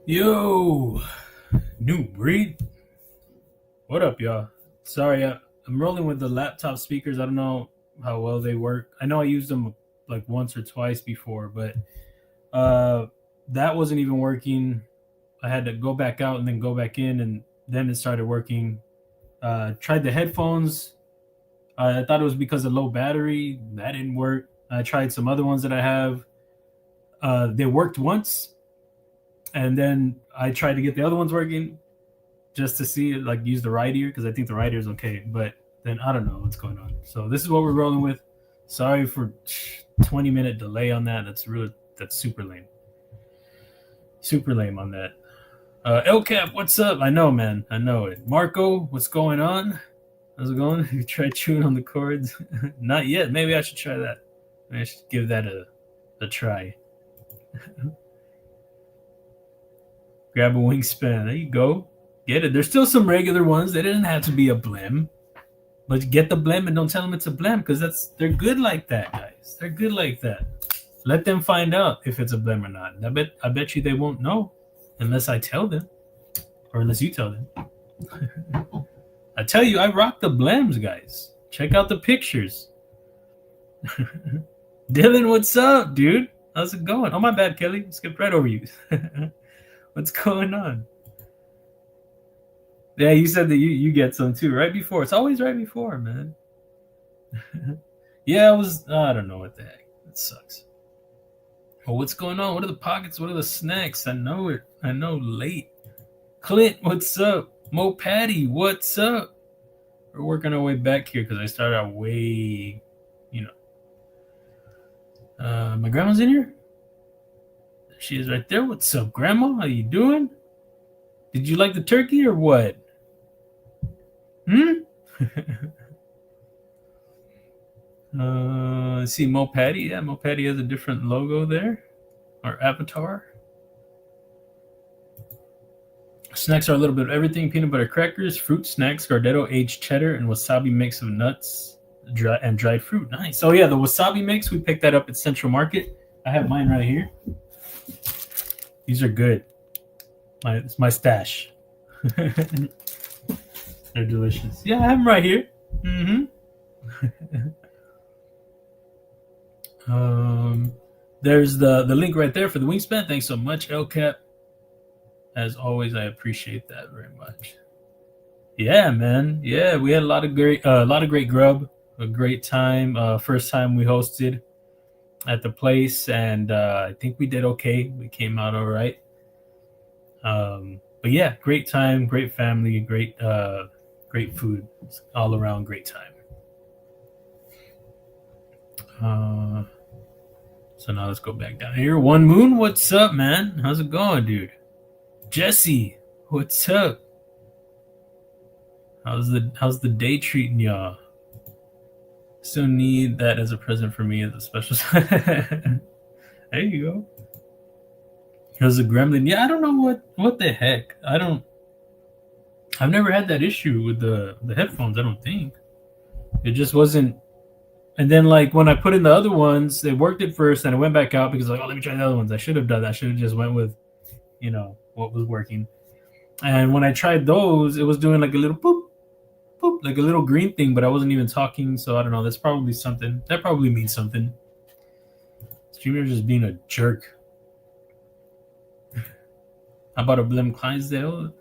Yo, new breed. What up, y'all? Sorry, I'm rolling with the laptop speakers. I don't know how well they work. I know I used them like once or twice before, but uh, that wasn't even working. I had to go back out and then go back in, and then it started working. Tried the headphones. I thought it was because of low battery. That didn't work. I tried some other ones that I have. They worked once, and then I tried to get the other ones working just to see it, like use the right ear because I think the right ear is okay. But then I don't know what's going on. So this is what we're rolling with. Sorry for 20-minute delay on that. That's super lame. Super lame on that. LCap, what's up? I know, man. I know it. Marco, what's going on? How's it going? You tried chewing on the cords? Not yet. Maybe I should try that. Maybe I should give that a try. Grab a wingspan. There you go. Get it. There's still some regular ones. They didn't have to be a blem. But get the blem and don't tell them it's a blem because they're good like that, guys. They're good like that. Let them find out if it's a blem or not. I bet you they won't know unless I tell them or unless you tell them. I tell you, I rock the blems, guys. Check out the pictures. Dylan, what's up, dude? How's it going? Oh, my bad, Kelly. Skipped right over you. What's going on? Yeah, you said that you get some too, right before. It's always right before, man. Yeah, I don't know what the heck. It sucks. Oh, what's going on? What are the pockets? What are the snacks? I know it. I know late. Clint, what's up? Mo Patty, what's up? We're working our way back here because I started out way, my grandma's in here. She is right there. What's up, Grandma? How you doing? Did you like the turkey or what? Let's see, Mo Patty. Yeah, Mo Patty has a different logo there, or avatar. Snacks are a little bit of everything: peanut butter crackers, fruit snacks, Gardetto aged cheddar, and wasabi mix of nuts and dried fruit. Nice. Oh yeah, the wasabi mix, we picked that up at Central Market. I have mine right here. These are good. It's my stash. They're delicious. Yeah, I have them right here. There's the link right there for the wingspan. Thanks so much, LCAP. As always, I appreciate that very much. Yeah, man. Yeah, we had a lot of great grub, a great time. First time we hosted at the place, and I think we did okay. We came out all right. But yeah, great time, great family, great food, all around great time. So now let's go back down here. One Moon, what's up, man? How's it going, dude? Jesse, what's up? How's the day treating y'all? Still need that as a present for me as a special. There you go. Here's a gremlin. Yeah, I don't know what the heck. I've never had that issue with the headphones. I don't think it just wasn't. And then like when I put in the other ones, they worked at first, and I went back out because like, oh, let me try the other ones. I should have done that. I should have just went with, what was working. And when I tried those, it was doing like a little boop, boop, like a little green thing, but I wasn't even talking. So I don't know. That's probably something. That probably means something. Streamer just being a jerk. How about a Blem Clydesdale,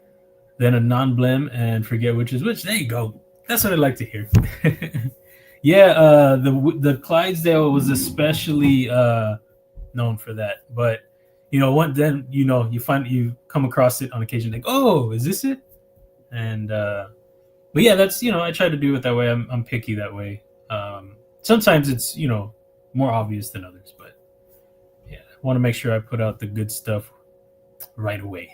then a non-Blem, and forget which is which? There you go. That's what I like to hear. Yeah, the Clydesdale was especially known for that. But you come across it on occasion, like, oh, is this it? And but yeah, that's I try to do it that way. I'm picky that way. Sometimes it's more obvious than others, but yeah, I want to make sure I put out the good stuff right away.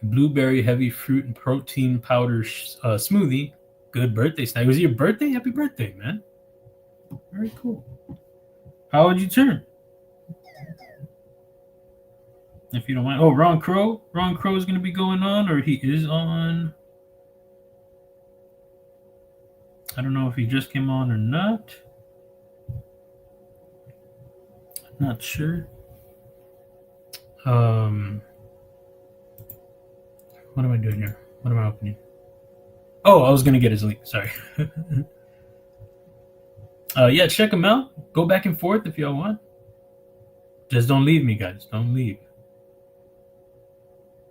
Blueberry heavy fruit and protein powder smoothie. Good birthday snack. Was it your birthday? Happy birthday, man. Very cool. How would you turn? If you don't mind. Oh, Ron Crow. Ron Crow is going to be going on, or he is on. I don't know if he just came on or not. I'm not sure. What am I doing here? What am I opening? Oh, I was gonna get his link. Sorry. Yeah, check him out. Go back and forth if y'all want. Just don't leave me, guys. Don't leave.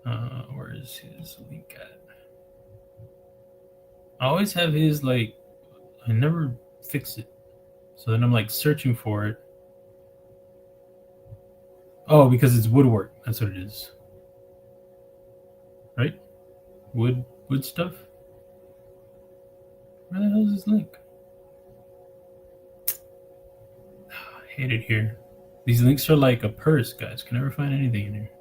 Where is his link at? I always have his, like, I never fix it. So then I'm like searching for it. Oh, because it's woodwork. That's what it is. Right? Wood stuff? Where the hell is his link? I hate it here. These links are like a purse, guys. Can never find anything in here.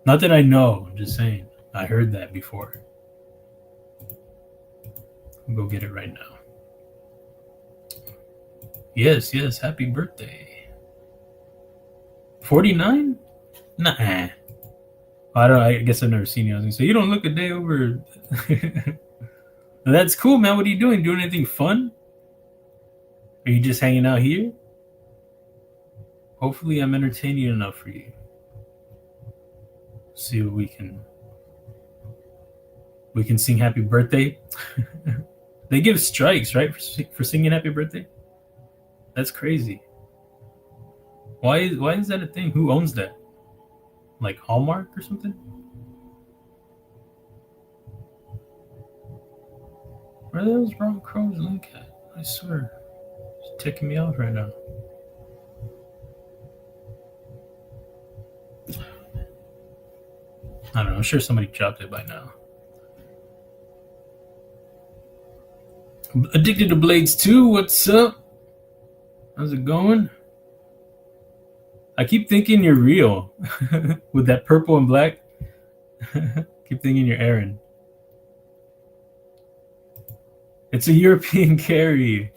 Not that I know, I'm just saying. I heard that before. I'll go get it right now. Yes, happy birthday. 49? Nah. I don't know, I guess I've never seen you. I was gonna say, you don't look a day over. That's cool, man. What are you doing? Doing anything fun? Are you just hanging out here? Hopefully I'm entertaining enough for you. See what we can sing happy birthday. They give strikes, right, for singing happy birthday? That's crazy. Why is that a thing? Who owns that? Like Hallmark or something? Where the hell's Ron Crow's link at? I swear. It's ticking me off right now. I don't know. I'm sure somebody dropped it by now. Addicted to Blades 2. What's up? How's it going? I keep thinking you're real with that purple and black. Keep thinking you're Aaron. It's a European carry.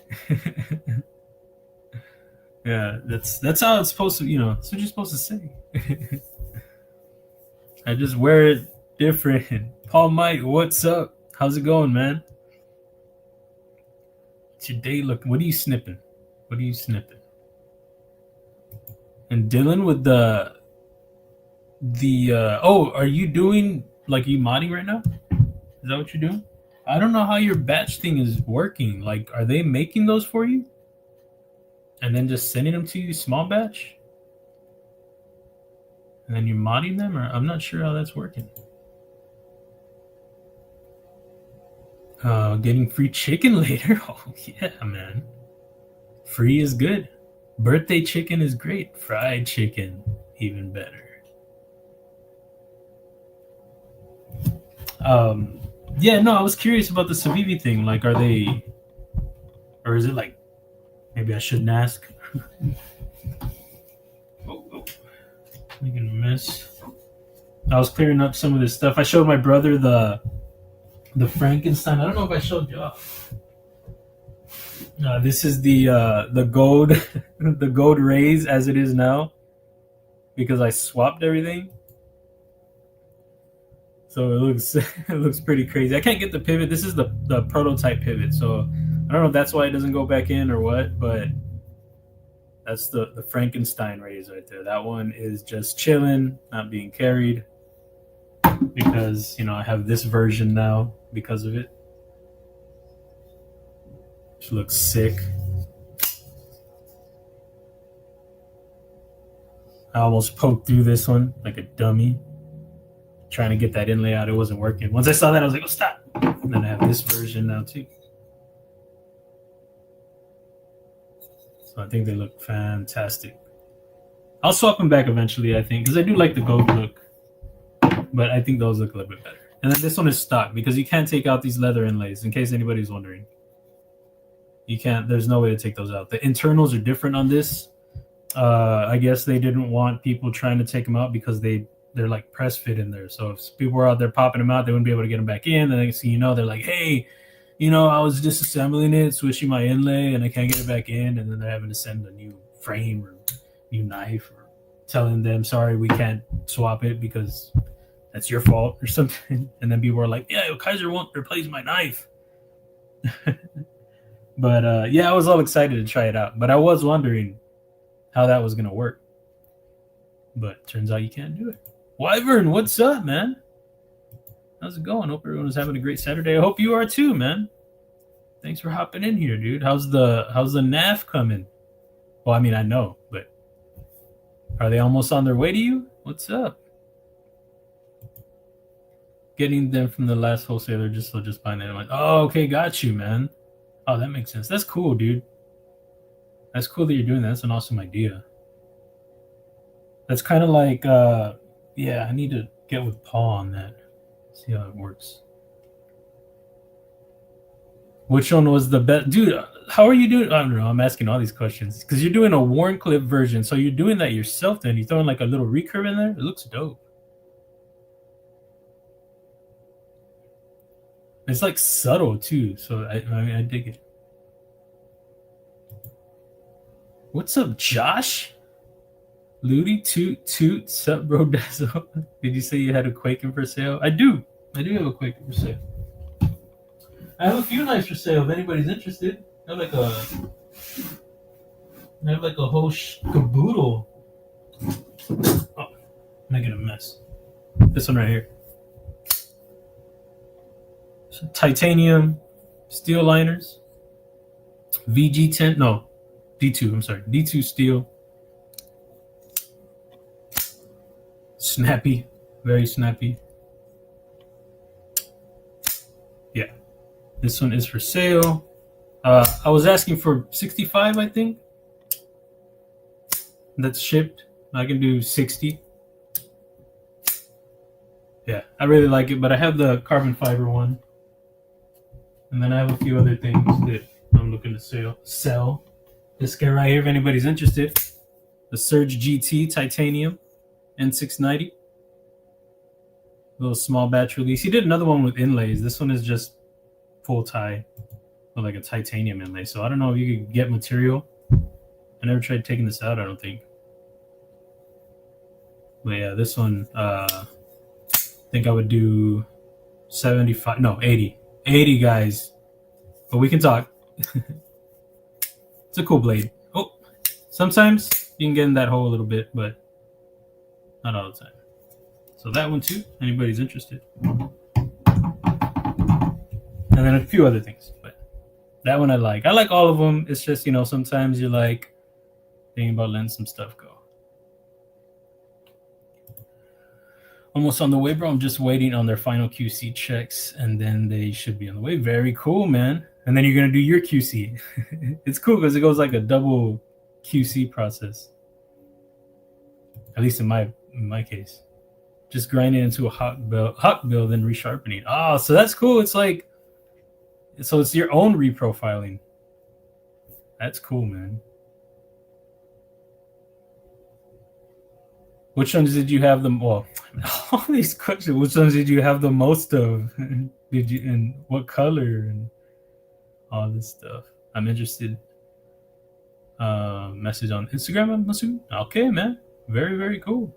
Yeah, that's how it's supposed to, that's what you're supposed to say. I just wear it different. Paul Mike, what's up? How's it going, man? What's your day looking? What are you snipping? And Dylan with the are you doing, like, you modding right now? Is that what you're doing? I don't know how your batch thing is working. Like, are they making those for you? And then just sending them to you small batch? And then you're modding them? Or I'm not sure how that's working. Getting free chicken later? Oh, yeah, man. Free is good. Birthday chicken is great. Fried chicken, even better. Yeah, no, I was curious about the Civivi thing. Like, are they... Or is it like... Maybe I shouldn't ask. Oh. Making a mess. I was clearing up some of this stuff. I showed my brother the Frankenstein. I don't know if I showed you off. This is the gold the gold Raze as it is now, because I swapped everything. So it looks pretty crazy. I can't get the pivot. This is the prototype pivot, so I don't know if that's why it doesn't go back in or what, but that's the Frankenstein Raze right there. That one is just chilling, not being carried, because I have this version now because of it. Which looks sick. I almost poked through this one like a dummy, trying to get that inlay out. It wasn't working. Once I saw that, I was like, oh, stop. And then I have this version now too. So I think they look fantastic. I'll swap them back eventually, I think, because I do like the gold look. But I think those look a little bit better. And then this one is stock, because you can't take out these leather inlays, in case anybody's wondering. You can't. There's no way to take those out. The internals are different on this. I guess they didn't want people trying to take them out because they're like press fit in there. So if people were out there popping them out, they wouldn't be able to get them back in. And next thing you know, they're like, hey, I was disassembling it, switching my inlay, and I can't get it back in. And then they're having to send a new frame or new knife, or telling them, sorry, we can't swap it because that's your fault or something. And then people are like, yeah, Kizer won't replace my knife. But yeah, I was all excited to try it out. But I was wondering how that was going to work. but turns out you can't do it. Wyvern, what's up, man? How's it going? Hope everyone's having a great Saturday. I hope you are too, man. Thanks for hopping in here, dude. How's the knaf coming? Well, I mean, I know, but are they almost on their way to you? What's up? Getting them from the last wholesaler just buying them. Like, oh, okay, got you, man. Oh, that makes sense. That's cool, dude. That's cool that you're doing that. That's an awesome idea. That's kind of like, yeah, I need to get with Paul on that. See how it works. Which one was the best? Dude, how are you doing? I don't know. I'm asking all these questions because you're doing a worn clip version. So you're doing that yourself then. You're throwing like a little recurve in there. It looks dope. It's like subtle too. So I mean, I dig it. What's up, Josh? Looty toot sup, bro Dazzle. Did you say you had a Quaken for sale? I do have a Quaken for sale. I have a few knives for sale if anybody's interested. I have like a whole caboodle. Oh, making a mess. This one right here. So, titanium steel liners. VG10, no, D2, I'm sorry. D2 steel. Snappy, very snappy. Yeah, this one is for sale. I was asking for 65, I think. That's shipped. I can do 60. Yeah, I really like it, but I have the carbon fiber one. And then I have a few other things that I'm looking to sell. This guy right here, if anybody's interested. The Surge GT Titanium N690. Little small batch release. He did another one with inlays. This one is just full tie with like a titanium inlay. So I don't know if you could get material. I never tried taking this out, I don't think. But yeah, this one, I think I would do 75, no, 80. 80 guys. But we can talk. It's a cool blade. Oh, sometimes you can get in that hole a little bit, but not all the time. So that one too, anybody's interested. And then a few other things, but that one I like. I like all of them. It's just, you know, sometimes you're like thinking about letting some stuff go. Almost on the way, bro. I'm just waiting on their final QC checks, and then they should be on the way. Very cool, man. And then you're going to do your QC. It's cool because it goes like a double QC process. At least in my case. Just grind it into a hot build, then resharpening. Oh, so that's cool. It's like, so it's your own reprofiling. That's cool, man. Which ones did you have the well? All these questions. Which ones did you have the most of? Did you, and what color and all this stuff? I'm interested. Message on Instagram, I'm assuming. Okay, man. Very, very cool.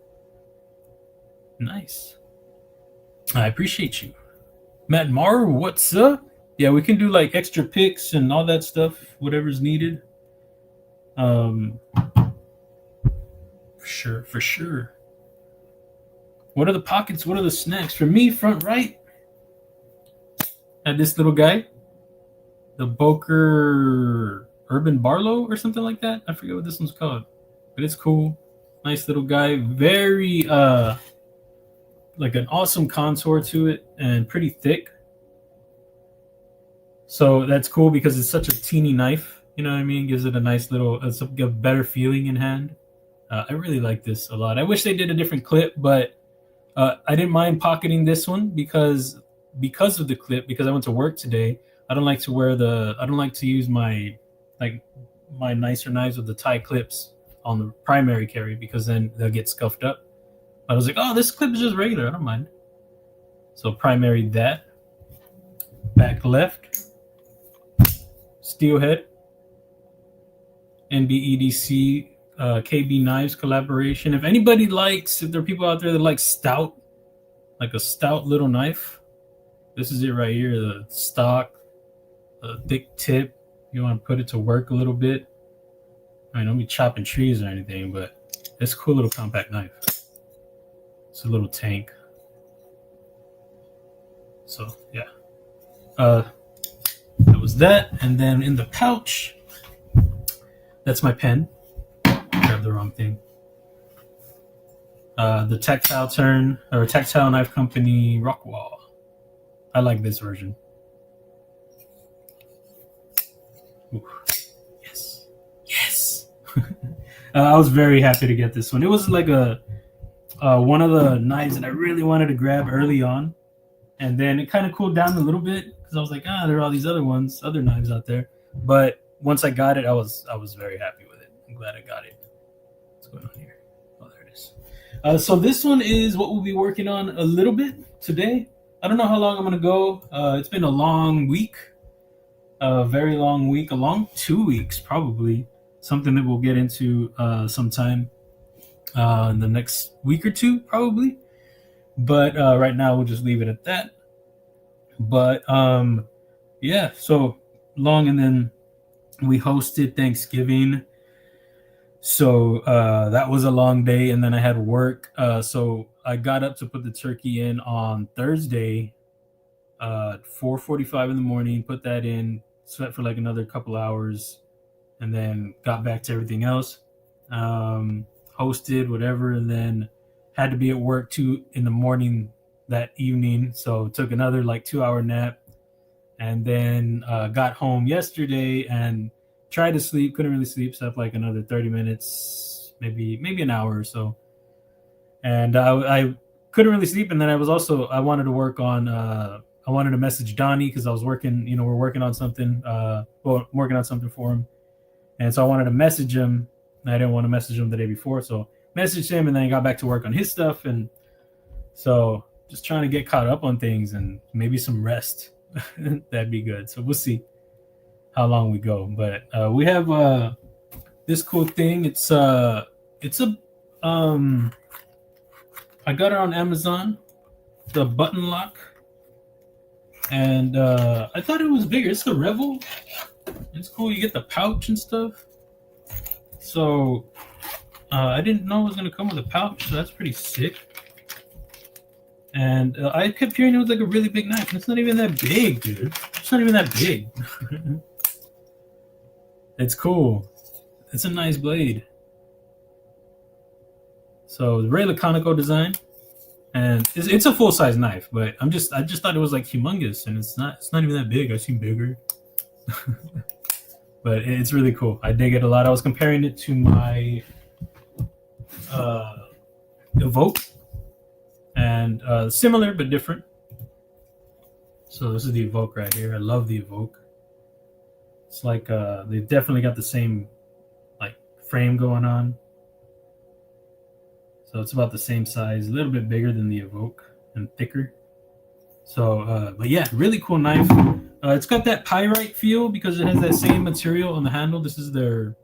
Nice. I appreciate you. Matt Maru, what's up? Yeah, we can do like extra pics and all that stuff, whatever's needed. For sure. What are the pockets? What are the snacks? For me, front right. And this little guy. The Boker Urban Barlow or something like that. I forget what this one's called. But it's cool. Nice little guy. Very like an awesome contour to it and pretty thick. So that's cool because it's such a teeny knife. You know what I mean? Gives it a nice little, a better feeling in hand. I really like this a lot. I wish they did a different clip, but I didn't mind pocketing this one because of the clip. Because I went to work today. I don't like to use my nicer knives with the tie clips on the primary carry because then they'll get scuffed up. I was like, oh, this clip is just regular. I don't mind. So primary that. Back left. Steelhead. NB EDC KB Knives collaboration. If anybody likes, if there are people out there that like stout, like a stout little knife, this is it right here. The stock, the thick tip. You want to put it to work a little bit. I mean, don't be chopping trees or anything, but It's a cool little compact knife. It's a little tank. So yeah, that was that. And then in the pouch, that's my pen. Grabbed the wrong thing. The Tactile Knife Company Rockwall. I like this version. Ooh. Yes, yes. I was very happy to get this one. It was like one of the knives that I really wanted to grab early on, and then it kind of cooled down a little bit because I was like, there are all these other knives out there. But once I got it, I was very happy with it. I'm glad I got it. What's going on here? Oh, there it is. So this one is what we'll be working on a little bit today. I don't know how long I'm gonna go. It's been a long week, a very long week, a long 2 weeks probably. Something that we'll get into sometime in the next week or two probably. But right now we'll just leave it at that. But yeah, so long, and then we hosted Thanksgiving. So that was a long day, and then I had work. So I got up to put the turkey in on Thursday, 4:45 in the morning. Put that in, slept for like another couple hours, and then got back to everything else. Hosted whatever, and then had to be at work 2 in the morning that evening. So took another like 2-hour nap, and then got home yesterday and tried to sleep, couldn't really sleep, slept like another 30 minutes, maybe an hour or so. And I couldn't really sleep. And then I wanted to work on, I wanted to message Donnie because I was working, we're working on something, working on something for him. And so I wanted to message him, and I didn't want to message him the day before. So messaged him, and then I got back to work on his stuff. And so just trying to get caught up on things and maybe some rest. That'd be good. So we'll see how long we go, but we have this cool thing. It's a I got it on Amazon, the button lock, and I thought it was bigger. It's the Revel. It's cool. You get the pouch and stuff. So I didn't know it was gonna come with a pouch, so that's pretty sick. And I kept hearing it was like a really big knife, and it's not even that big, dude. It's not even that big. It's cool. It's a nice blade. So the Ray Laconico design, and it's a full size knife, but I just thought it was like humongous, and it's not even that big. I've seen bigger, but it's really cool. I dig it a lot. I was comparing it to my Evoke, and similar but different. So this is the Evoke right here. I love the Evoke. It's like they've definitely got the same like frame going on. So it's about the same size, a little bit bigger than the Evoke and thicker. So, but yeah, really cool knife. It's got that pyrite feel because it has that same material on the handle. This is their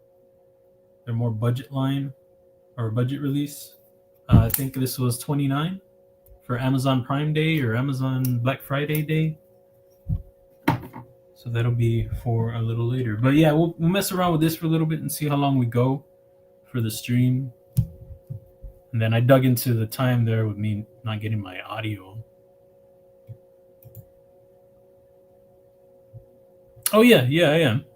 more budget line or budget release. I think this was $29 for Amazon Prime Day or Amazon Black Friday Day. So that'll be for a little later. But yeah, we'll mess around with this for a little bit and see how long we go for the stream. And then I dug into the time there with me not getting my audio. Oh yeah, I am.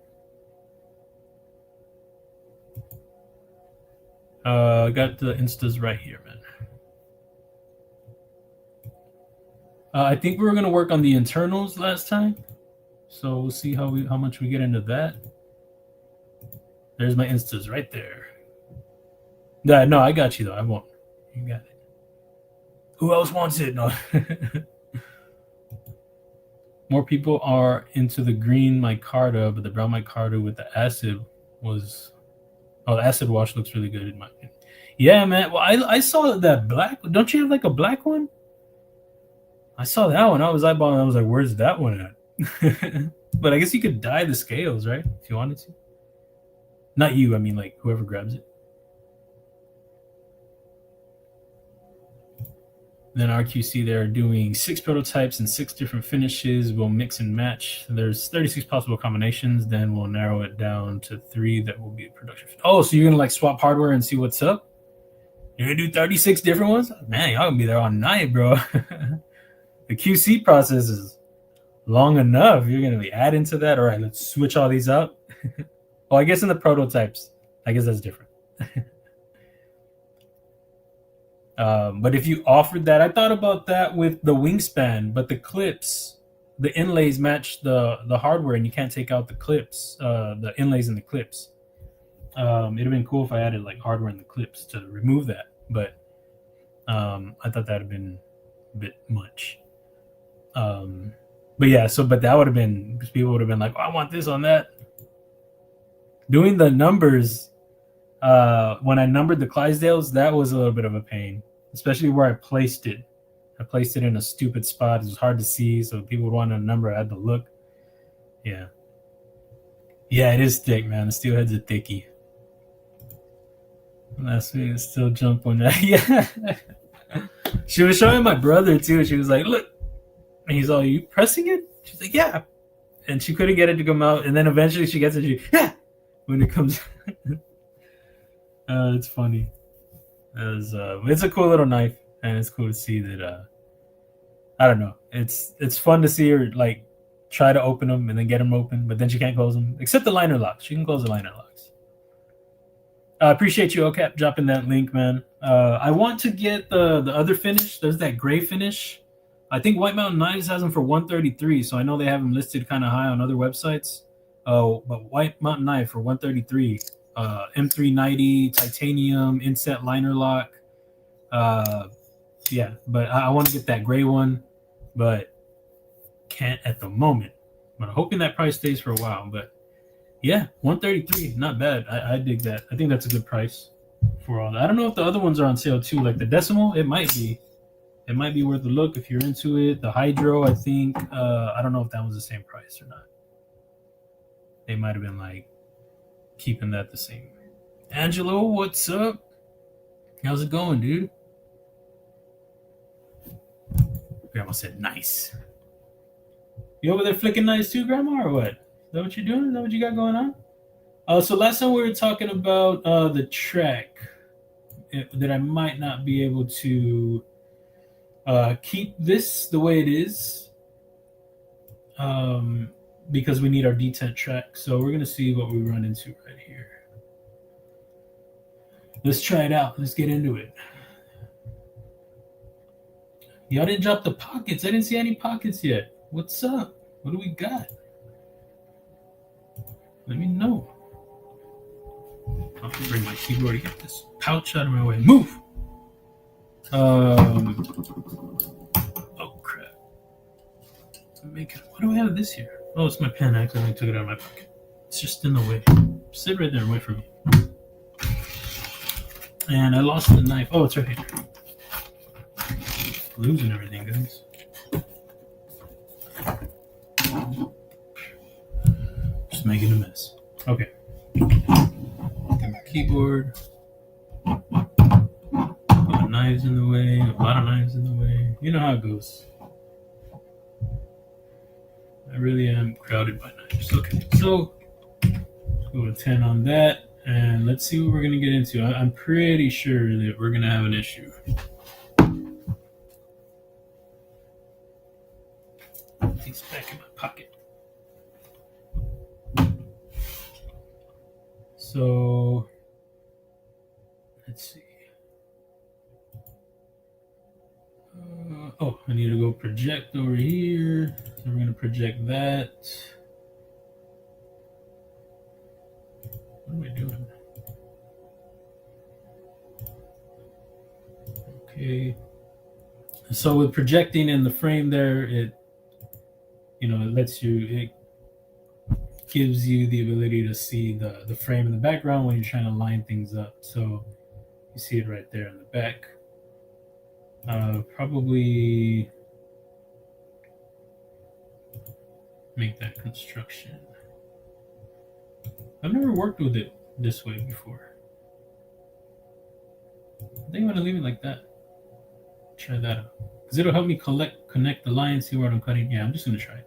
I got the Instas right here, man. I think we were gonna work on the internals last time. So we'll see how much we get into that. There's my Instas right there. No, I got you though. I won't. You got it. Who else wants it? No. More people are into the green micarta, but the brown micarta with the acid was. Oh, the acid wash looks really good in my opinion. Yeah, man. Well, I saw that black. Don't you have like a black one? I saw that one. I was eyeballing. I was like, "Where's that one at?" But I guess you could dye the scales, right? If you wanted to. Not you. I mean, like whoever grabs it. Then RQC, they're doing 6 prototypes and 6 different finishes. We'll mix and match. There's 36 possible combinations. Then we'll narrow it down to 3 that will be production. Oh, so you're gonna like swap hardware and see what's up? You're gonna do 36 different ones? Man, y'all gonna be there all night, bro. The QC process is long enough. You're gonna be adding to that. All right, let's switch all these up. Oh, I guess in the prototypes, I guess that's different. But if you offered that, I thought about that with the wingspan, but the clips, the inlays match the hardware, and you can't take out the clips, the inlays and the clips. It'd have been cool if I added like hardware in the clips to remove that, but I thought that'd have been a bit much. But yeah, but that would have been, people would have been like, oh, I want this on that. Doing the numbers, when I numbered the Clydesdales, that was a little bit of a pain, especially where I placed it. I placed it in a stupid spot. It was hard to see, so people would want a number. I had to look. Yeah. Yeah, it is thick, man. The Steelhead's a thickie. Last week, I still jump on that. Yeah. She was showing my brother, too. She was like, look. And he's all, you pressing it? She's like, yeah. And she couldn't get it to come out. And then eventually she gets it. Yeah. When it comes. It's funny. It's a cool little knife. And it's cool to see that, I don't know. It's fun to see her, like, try to open them and then get them open. But then she can't close them. Except the liner locks. She can close the liner locks. I appreciate you, OCAP, dropping that link, man. I want to get the other finish. There's that gray finish. I think White Mountain Knives has them for 133, so I know they have them listed kind of high on other websites. But White Mountain Knife for 133, M390 titanium inset liner lock. Yeah, but I want to get that gray one, but can't at the moment. But I'm hoping that price stays for a while. But yeah, 133, not bad. I dig that. I think that's a good price for all that. I don't know if the other ones are on sale too, like the Decimal. It might be. It might be worth a look if you're into it. The Hydro, I think, I don't know if that was the same price or not. They might have been like keeping that the same. Angelo, what's up? How's it going, dude? Grandma said nice. You over there flicking knives too, Grandma, or what? Is that what you're doing? Is that what you got going on? So last time we were talking about the track that I might not be able to keep this the way it is because we need our detent track. So we're going to see what we run into right here. Let's try it out. Let's get into it. Y'all didn't drop the pockets. I didn't see any pockets yet. What's up? What do we got? Let me know. I'll bring my keyboard to get this pouch out of my way. Move! Oh crap. Why do I have this here? Oh, it's my pen. I accidentally took it out of my pocket. It's just in the way. Sit right there and wait for me. And I lost the knife. Oh, it's right here. Losing everything, guys. Just making a mess. Okay. Get my keyboard. Knives in the way, a lot of knives in the way. You know how it goes. I really am crowded by knives. Okay, so let's go to 10 on that, and let's see what we're gonna get into. I'm pretty sure that we're gonna have an issue. These back in my pocket. So let's see. I need to go project over here. So we're going to project that. What am I doing? Okay. So with projecting in the frame there, it gives you the ability to see the frame in the background when you're trying to line things up. So you see it right there in the back. Probably make that construction. I've never worked with it this way before. I think I'm gonna leave it like that. Try that out. Because it'll help me connect the lines, see where I'm cutting. Yeah, I'm just gonna try it.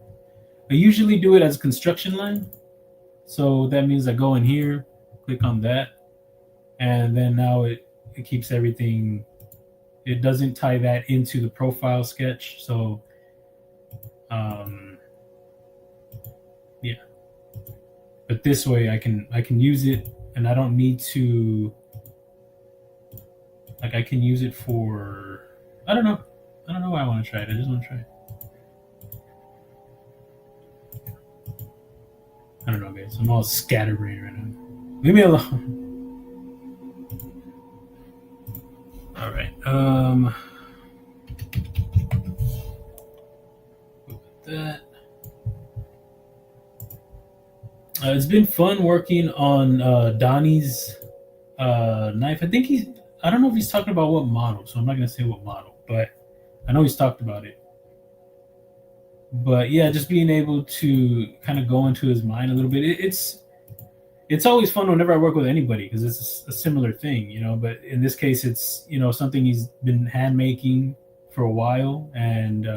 I usually do it as a construction line. So that means I go in here, click on that, and then now it It keeps everything. It doesn't tie that into the profile sketch. So, yeah. But this way, I can use it, and I don't need to. Like, I can use it for. I don't know why I want to try it. I just want to try it. I don't know, guys. I'm all scatterbrained right now. Leave me alone. All right. That. It's been fun working on Donnie's knife. I don't know if he's talking about what model, so I'm not gonna say what model, but I know he's talked about it. But yeah, just being able to kind of go into his mind a little bit. It's always fun whenever I work with anybody because it's a similar thing, you know. But in this case, it's, you know, something he's been hand making for a while, and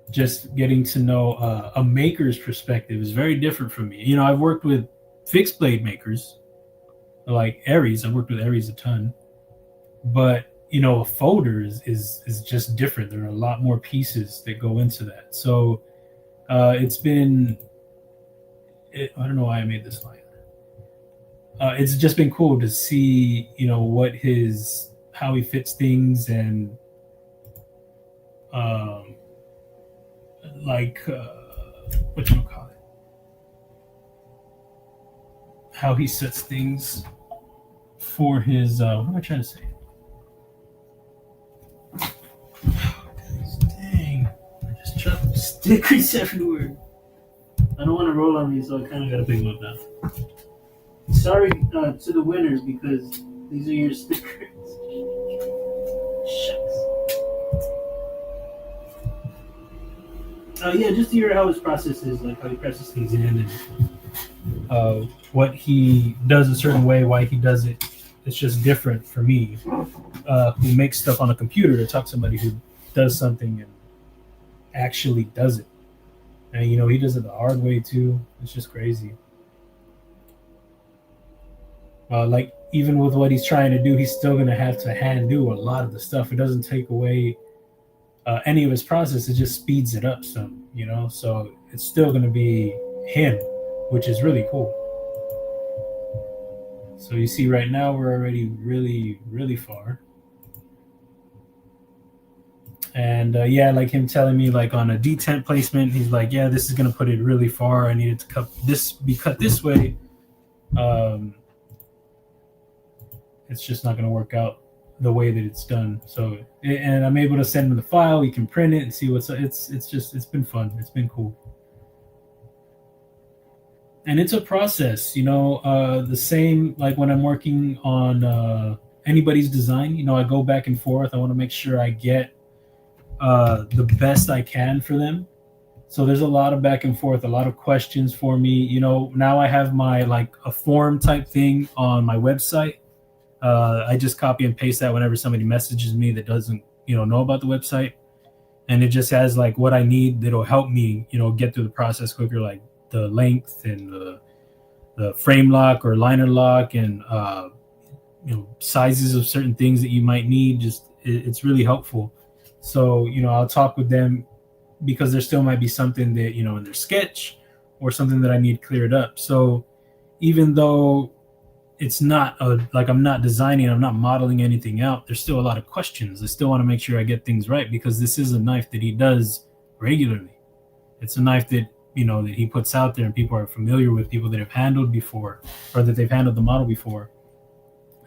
just getting to know a maker's perspective is very different from me. You know, I've worked with fixed blade makers like Ares. I've worked with Ares a ton, but you know, a folder is just different. There are a lot more pieces that go into that. So it's been, I don't know why I made this line. It's just been cool to see, you know, how he fits things, and what you call it, how he sets things for his what am I trying to say? Dang, I just dropped stickers everywhere. I don't want to roll on these, so I kind of got to pick them up now. Sorry to the winners, because these are your stickers. Shucks. Yeah, just to hear how his process is, like how he presses things in, and what he does a certain way, why he does it. It's just different for me, who makes stuff on a computer, to talk to somebody who does something and actually does it. And, you know, he does it the hard way too. It's just crazy. Like, even with what he's trying to do, he's still going to have to hand do a lot of the stuff. It doesn't take away any of his process. It just speeds it up some, you know? So it's still going to be him, which is really cool. So you see right now we're already really, really far. And yeah, like him telling me, like on a detent placement, he's like, yeah, this is going to put it really far. I needed to be cut this way. It's just not going to work out the way that it's done. So, and I'm able to send him the file. He can print it and see what's. It's been fun. It's been cool. And it's a process, you know. The same like when I'm working on anybody's design. You know, I go back and forth. I want to make sure I get the best I can for them. So there's a lot of back and forth, a lot of questions for me. You know, now I have my like a form type thing on my website. I just copy and paste that whenever somebody messages me that doesn't, you know about the website, and it just has like what I need that'll help me, you know, get through the process quicker, like the length and the frame lock or liner lock, and you know, sizes of certain things that you might need. Just it's really helpful. So, you know, I'll talk with them because there still might be something that, you know, in their sketch or something that I need cleared up. So even though it's not like I'm not designing, I'm not modeling anything out, there's still a lot of questions. I still want to make sure I get things right, because this is a knife that he does regularly. It's a knife that, you know, that he puts out there and people are familiar with, people that have handled before, or that they've handled the model before.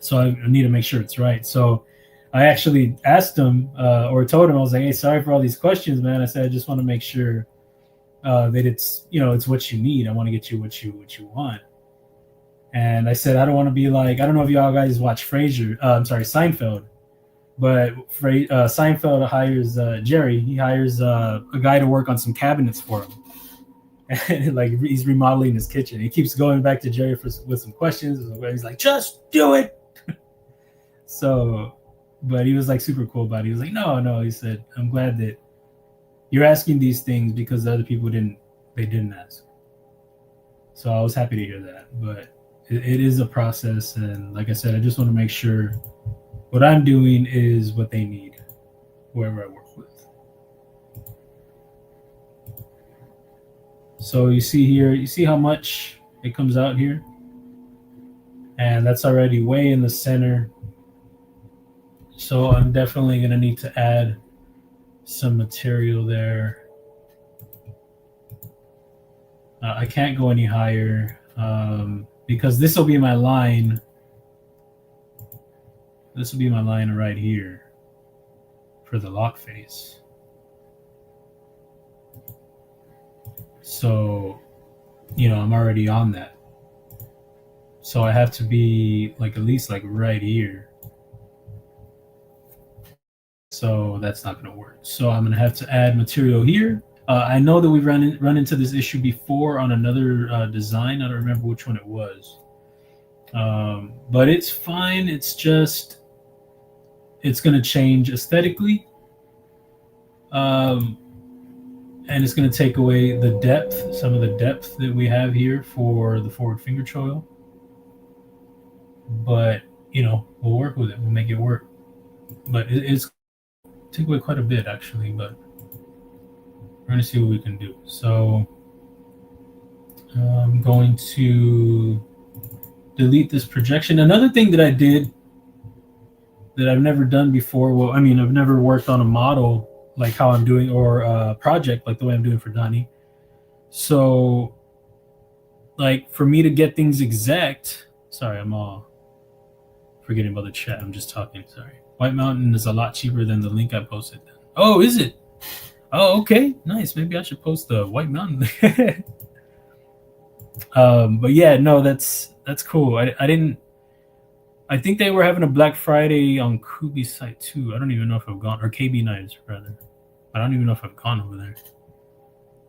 So I need to make sure it's right. So I actually asked him or told him, I was like, hey, sorry for all these questions, man. I said, I just want to make sure that it's, you know, it's what you need. I want to get you what you want. And I said, I don't want to be like, I don't know if y'all guys watch Seinfeld, but Seinfeld hires Jerry. He hires a guy to work on some cabinets for him. And like he's remodeling his kitchen. He keeps going back to Jerry with some questions. He's like, just do it. So, but he was like super cool about it. He was like, no. He said, I'm glad that you're asking these things because the other people didn't ask. So I was happy to hear that. But it is a process, and like I said, I just want to make sure what I'm doing is what they need, whoever I work with. So you see here, you see how much it comes out here, and that's already way in the center. So I'm definitely going to need to add some material there. I can't go any higher because this will be my line. This will be my line right here for the lock face. So, you know, I'm already on that. So I have to be like at least like right here. So that's not going to work. So I'm going to have to add material here. I know that we've run into this issue before on another design. I don't remember which one it was. But it's fine. It's just, it's going to change aesthetically. And it's going to take away the depth, some of the depth that we have here for the forward finger choil. But, you know, we'll work with it. We'll make it work. But it's take away quite a bit, actually. But we're going to see what we can do. So I'm going to delete this projection. Another thing that I did that I've never done before, well, I mean, I've never worked on a model like how I'm doing, or a project like the way I'm doing for Donnie. So, like, for me to get things exact, sorry, I'm all forgetting about the chat. I'm just talking, sorry. White Mountain is a lot cheaper than the link I posted. Oh, is it? Oh, okay, nice. Maybe I should post the White Mountain. But yeah, no, that's cool. I think they were having a Black Friday on Kubey's site too. I don't even know if I've gone, or KB Knives rather. I don't even know if I've gone over there.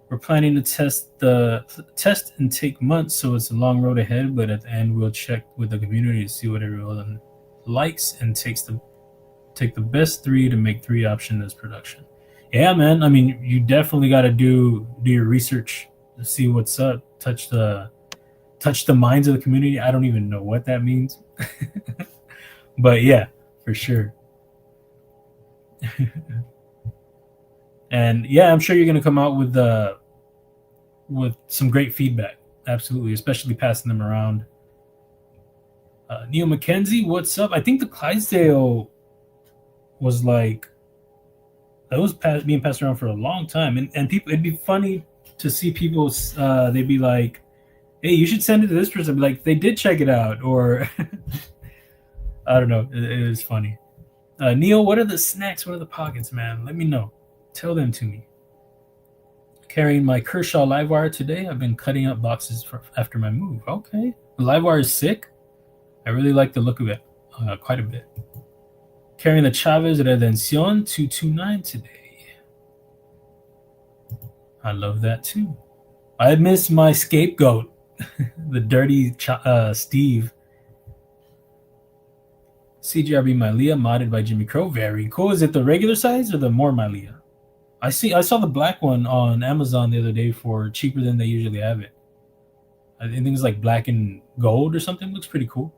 We're planning to test and take months, so it's a long road ahead. But at the end, we'll check with the community to see what everyone likes and take the best 3 to make 3 options as production. Yeah, man. I mean, you definitely got to do your research to see what's up. Touch the minds of the community. I don't even know what that means. But yeah, for sure. And yeah, I'm sure you're gonna come out with some great feedback. Absolutely, especially passing them around. Neil McKenzie, what's up? I think the Clydesdale was like, that was being passed around for a long time, and people, it'd be funny to see people. They'd be like, "Hey, you should send it to this person." I'd be like, "They did check it out," or I don't know. It was funny. Neil, what are the snacks? What are the pockets, man? Let me know. Tell them to me. Carrying my Kershaw Livewire today. I've been cutting up boxes after my move. Okay. The Livewire is sick. I really like the look of it quite a bit. Carrying the Chavez Redención 229 today. I love that too. I miss my scapegoat, the dirty Steve. CGRB Mylea modded by Jimmy Crow. Very cool. Is it the regular size or the more Mylea? I saw the black one on Amazon the other day for cheaper than they usually have it. I think it's like black and gold or something. Looks pretty cool.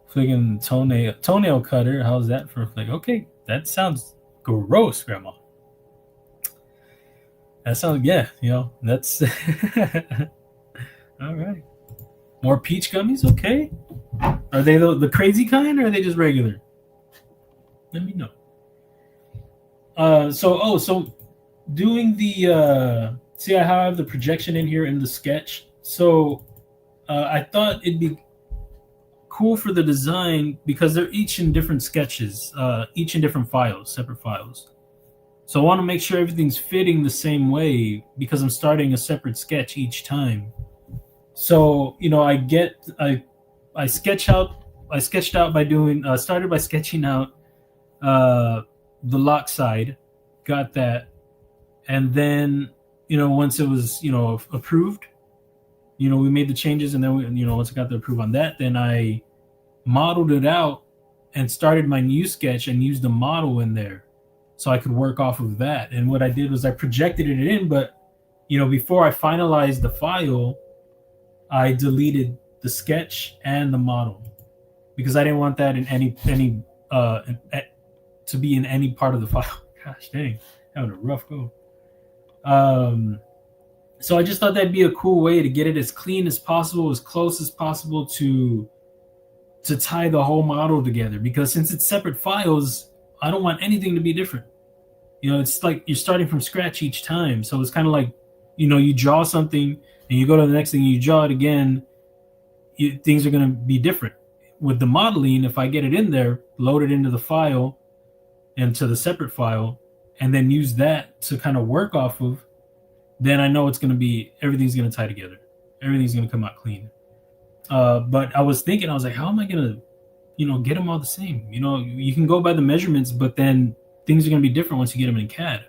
Flicking toenail cutter. How's that for a flick? Okay, that sounds gross, Grandma. That sounds, yeah, you know, that's all right. More peach gummies, okay. Are they the crazy kind, or are they just regular? Let me know. So doing the see how I have the projection in here in the sketch. So I thought it'd be cool for the design because they're each in different sketches, each in different files, separate files. So I want to make sure everything's fitting the same way because I'm starting a separate sketch each time. So, you know, I sketched out by doing started by sketching out the lock side, got that, and then, you know, once it was, you know, approved, you know, we made the changes, and then we, you know, once I got the approve on that, then I modeled it out and started my new sketch and used the model in there so I could work off of that. And what I did was I projected it in, but before I finalized the file, I deleted the sketch and the model because I didn't want that in any to be in any part of the file. Gosh dang, having a rough go. So I just thought that'd be a cool way to get it as clean as possible, as close as possible to tie the whole model together. Because since it's separate files, I don't want anything to be different. It's like you're starting from scratch each time. So it's kind of like, you draw something and you go to the next thing, you draw it again, things are going to be different. With the modeling, if I get it in there, load it into the file and to the separate file, and then use that to kind of work off of, then I know everything's going to tie together. Everything's going to come out clean. But I was like, how am I going to, get them all the same? You can go by the measurements, but then things are going to be different once you get them in CAD.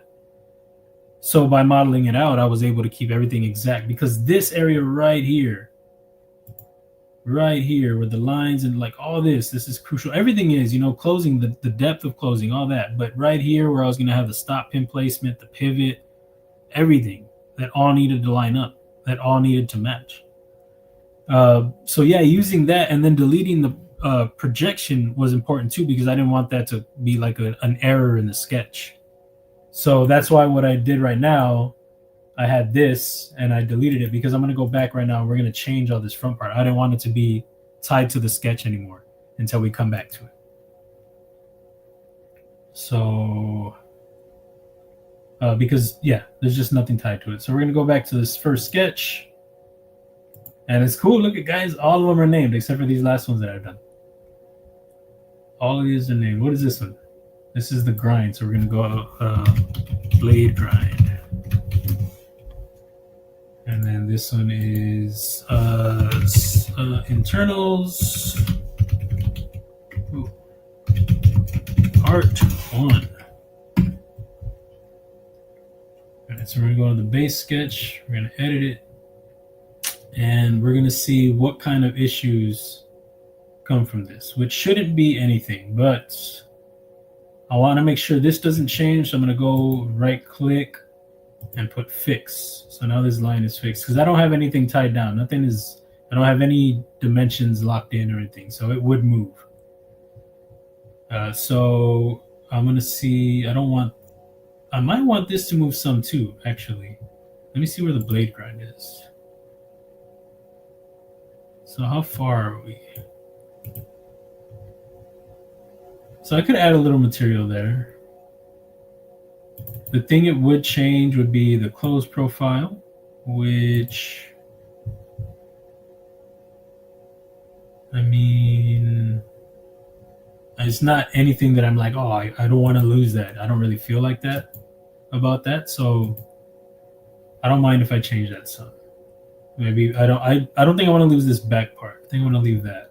So by modeling it out, I was able to keep everything exact, because this area right here with the lines and like all this is crucial. Everything is, closing, the depth of closing, all that. But right here where I was going to have the stop pin placement, the pivot, everything, that all needed to line up, that all needed to match. So yeah, using that and then deleting the projection was important too, because I didn't want that to be like an error in the sketch. So that's why what I did right now, I had this and I deleted it, because I'm going to go back right now and we're going to change all this front part. I didn't want it to be tied to the sketch anymore until we come back to it. So because there's just nothing tied to it. So we're going to go back to this first sketch, and it's cool. Look at, guys, all of them are named except for these last ones that I've done. All of these are named. What is this one? This is the grind. So we're going to go blade grind. And then this one is internals. Ooh. Part 1. Alright, so we're going to go to the base sketch. We're going to edit it. And we're going to see what kind of issues come from this, which shouldn't be anything, but I want to make sure this doesn't change. So I'm going to go right click and put fix. So now this line is fixed because I don't have anything tied down. I don't have any dimensions locked in or anything, so it would move. So I'm going to see, I might want this to move some too, actually. Let me see where the blade grind is. So how far are we? So I could add a little material there. The thing it would change would be the close profile, which, I mean, it's not anything that I'm like, oh, I don't want to lose that. I don't really feel like that about that. So I don't mind if I change that some. Maybe I don't think I want to lose this back part. I think I want to leave that.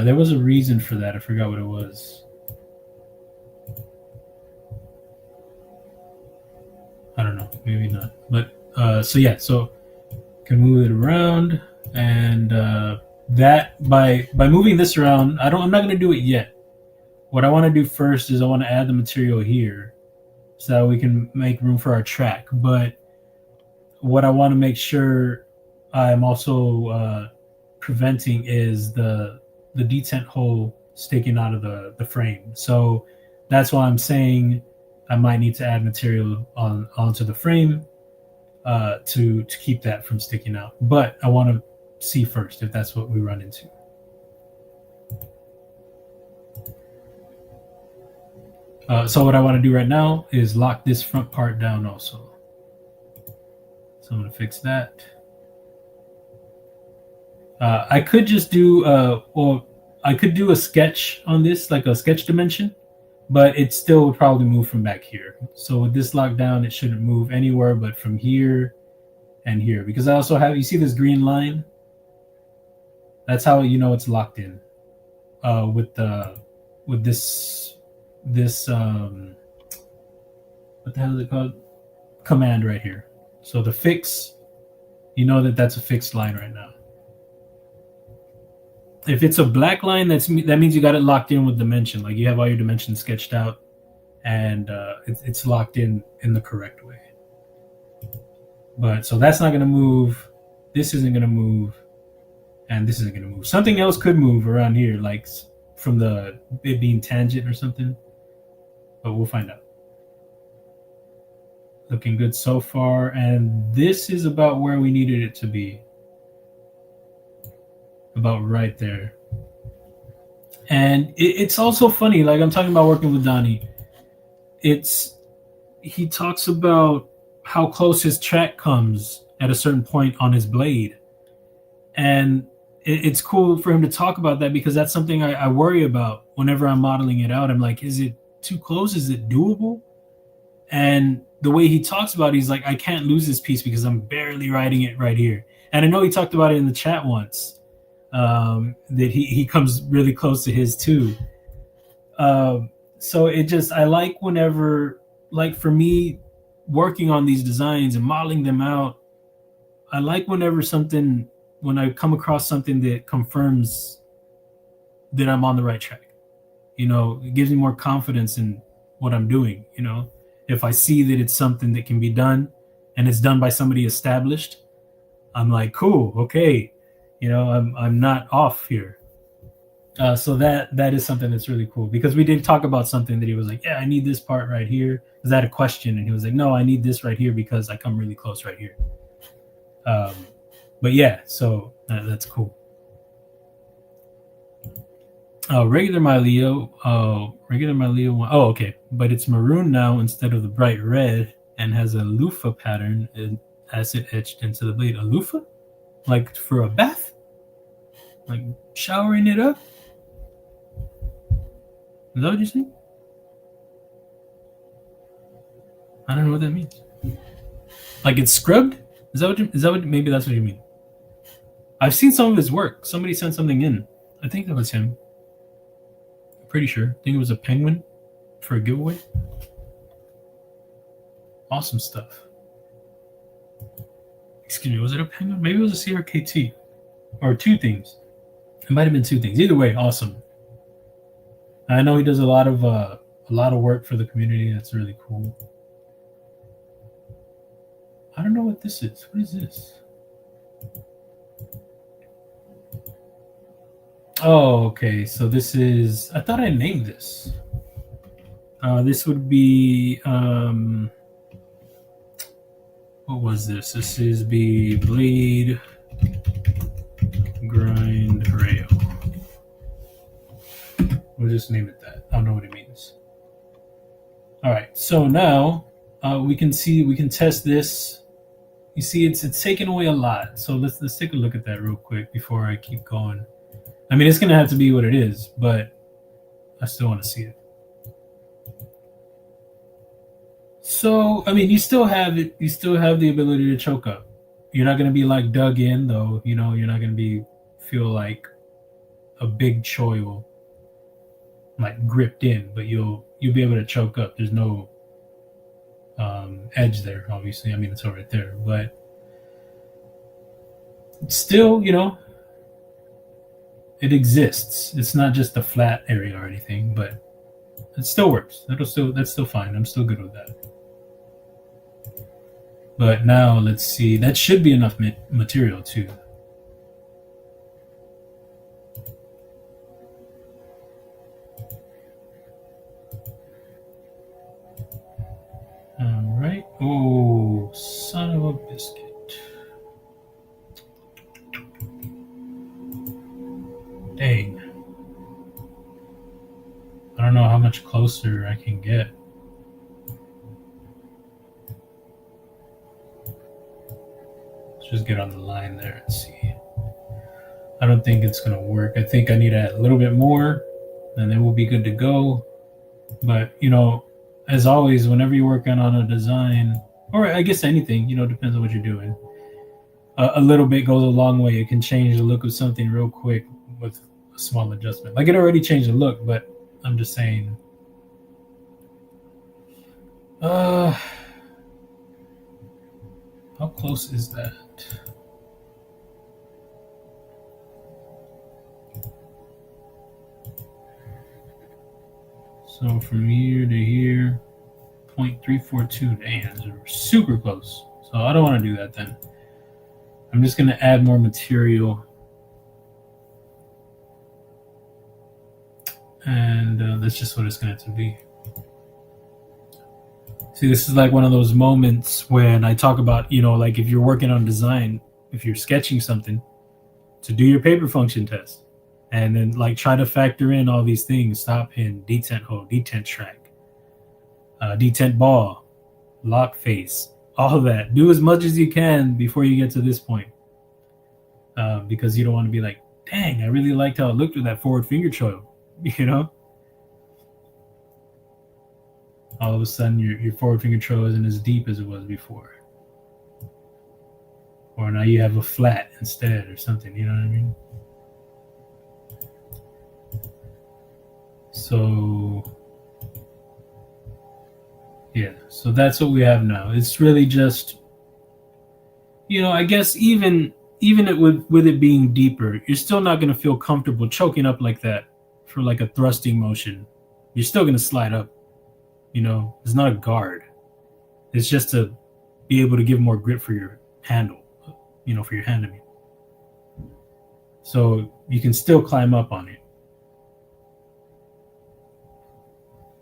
There was a reason for that. I forgot what it was. I don't know, maybe not. But so yeah, so can move it around, and that by moving this around, I'm not gonna do it yet. What I want to do first is I want to add the material here so that we can make room for our track. But what I want to make sure I'm also preventing is the detent hole sticking out of the frame. So that's why I'm saying I might need to add material onto the frame to keep that from sticking out. But I want to see first if that's what we run into. So what I want to do right now is lock this front part down also. So I'm going to fix that. I could just do, I could do a sketch on this, like a sketch dimension, but it still would probably move from back here. So with this locked down, it shouldn't move anywhere but from here and here. Because I also have, you see this green line? That's how you know it's locked in. With this what the hell is it called? Command right here. So the fix, you know that's a fixed line right now. If it's a black line, that means you got it locked in with dimension. Like you have all your dimensions sketched out, and it's locked in the correct way. But so that's not going to move. This isn't going to move. And this isn't going to move. Something else could move around here, like from it being tangent or something. But we'll find out. Looking good so far. And this is about where we needed it to be. About right there. And it's also funny, like I'm talking about working with Donnie. He talks about how close his track comes at a certain point on his blade. And it's cool for him to talk about that because that's something I worry about whenever I'm modeling it out. I'm like, is it too close? Is it doable? And the way he talks about it, he's like, I can't lose this piece because I'm barely riding it right here. And I know he talked about it in the chat once, that he comes really close to his too. So I like whenever, like for me, working on these designs and modeling them out, I like when I come across something that confirms that I'm on the right track. It gives me more confidence in what I'm doing. If I see that it's something that can be done and it's done by somebody established, I'm like, cool, okay. I'm not off here. So that is something that's really cool because we did talk about something that he was like, yeah, I need this part right here. Is that a question? And he was like, no, I need this right here because I come really close right here. But yeah, so that's cool. Regular Myleo. One. Oh, okay. But it's maroon now instead of the bright red and has a loofah pattern and acid etched into the blade. A loofah? Like for a bath? Like showering it up? Is that what you say? I don't know what that means. Like it's scrubbed? Is that what maybe that's what you mean? I've seen some of his work. Somebody sent something in. I think that was him. I'm pretty sure. I think it was a penguin for a giveaway. Awesome stuff. Excuse me, was it a penguin? Maybe it was a CRKT. Or two things. It might have been two things. Either way, awesome. I know he does a lot of work for the community. That's really cool. I don't know what this is. What is this? Oh, okay. So this is... I thought I named this. This would be... what was this? This is the Blade Grind Rail. We'll just name it that. I don't know what it means. All right. So now we can test this. You see, it's taken away a lot. So let's take a look at that real quick before I keep going. I mean, it's gonna have to be what it is, but I still want to see it. So, I mean, you still have it. You still have the ability to choke up. You're not gonna be like dug in, though. You're not gonna feel like a big choil, like gripped in. But you'll be able to choke up. There's no edge there, obviously. I mean, it's all right there, but still, it exists. It's not just a flat area or anything, but it still works. That's still fine. I'm still good with that. But now let's see. That should be enough material too. All right. Oh, son of a biscuit. Dang. I don't know how much closer I can get. Let's just get on the line there and see. I don't think it's going to work. I think I need to add a little bit more, and then we'll be good to go. But, as always, whenever you're working on a design, or I guess anything, depends on what you're doing, a little bit goes a long way. It can change the look of something real quick with a small adjustment. Like it already changed the look, but I'm just saying. How close is that? So from here to here, 0.342. Damn, super close. So I don't want to do that then. I'm just going to add more material. And that's just what it's going to be. See, this is like one of those moments when I talk about, you know, like if you're working on design, if you're sketching something, to do your paper function test. And then like try to factor in all these things: stop pin, detent hole, detent track, detent ball, lock face, all of that. Do as much as you can before you get to this point. Because you don't want to be like, dang, I really liked how it looked with that forward finger choil, you know? All of a sudden your forward finger choil isn't as deep as it was before. Or now you have a flat instead or something, you know what I mean? So yeah, so that's what we have now. It's really just, you know, I guess even it with it being deeper, you're still not going to feel comfortable choking up like that for like a thrusting motion. You're still going to slide up, you know. It's not a guard. It's just to be able to give more grip for your handle, you know, for your hand, I mean. So you can still climb up on it.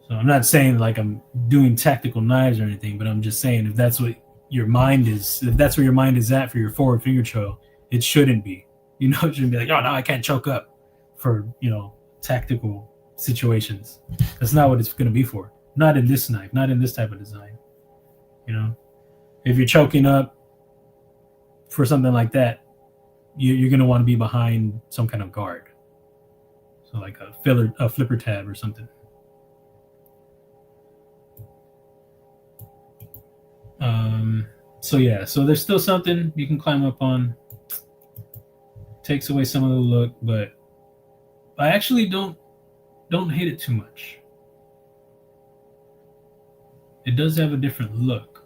So I'm not saying like I'm doing tactical knives or anything, but I'm just saying if that's what your mind is, if that's where your mind is at for your forward finger choil, it shouldn't be. You know, it shouldn't be like, oh, no, I can't choke up for, you know, tactical situations. That's not what it's going to be for. Not in this knife, not in this type of design. You know, if you're choking up for something like that, you're going to want to be behind some kind of guard. So like a flipper tab or something. So yeah, so there's still something you can climb up on. Takes away some of the look, but I actually don't hate it too much. It does have a different look.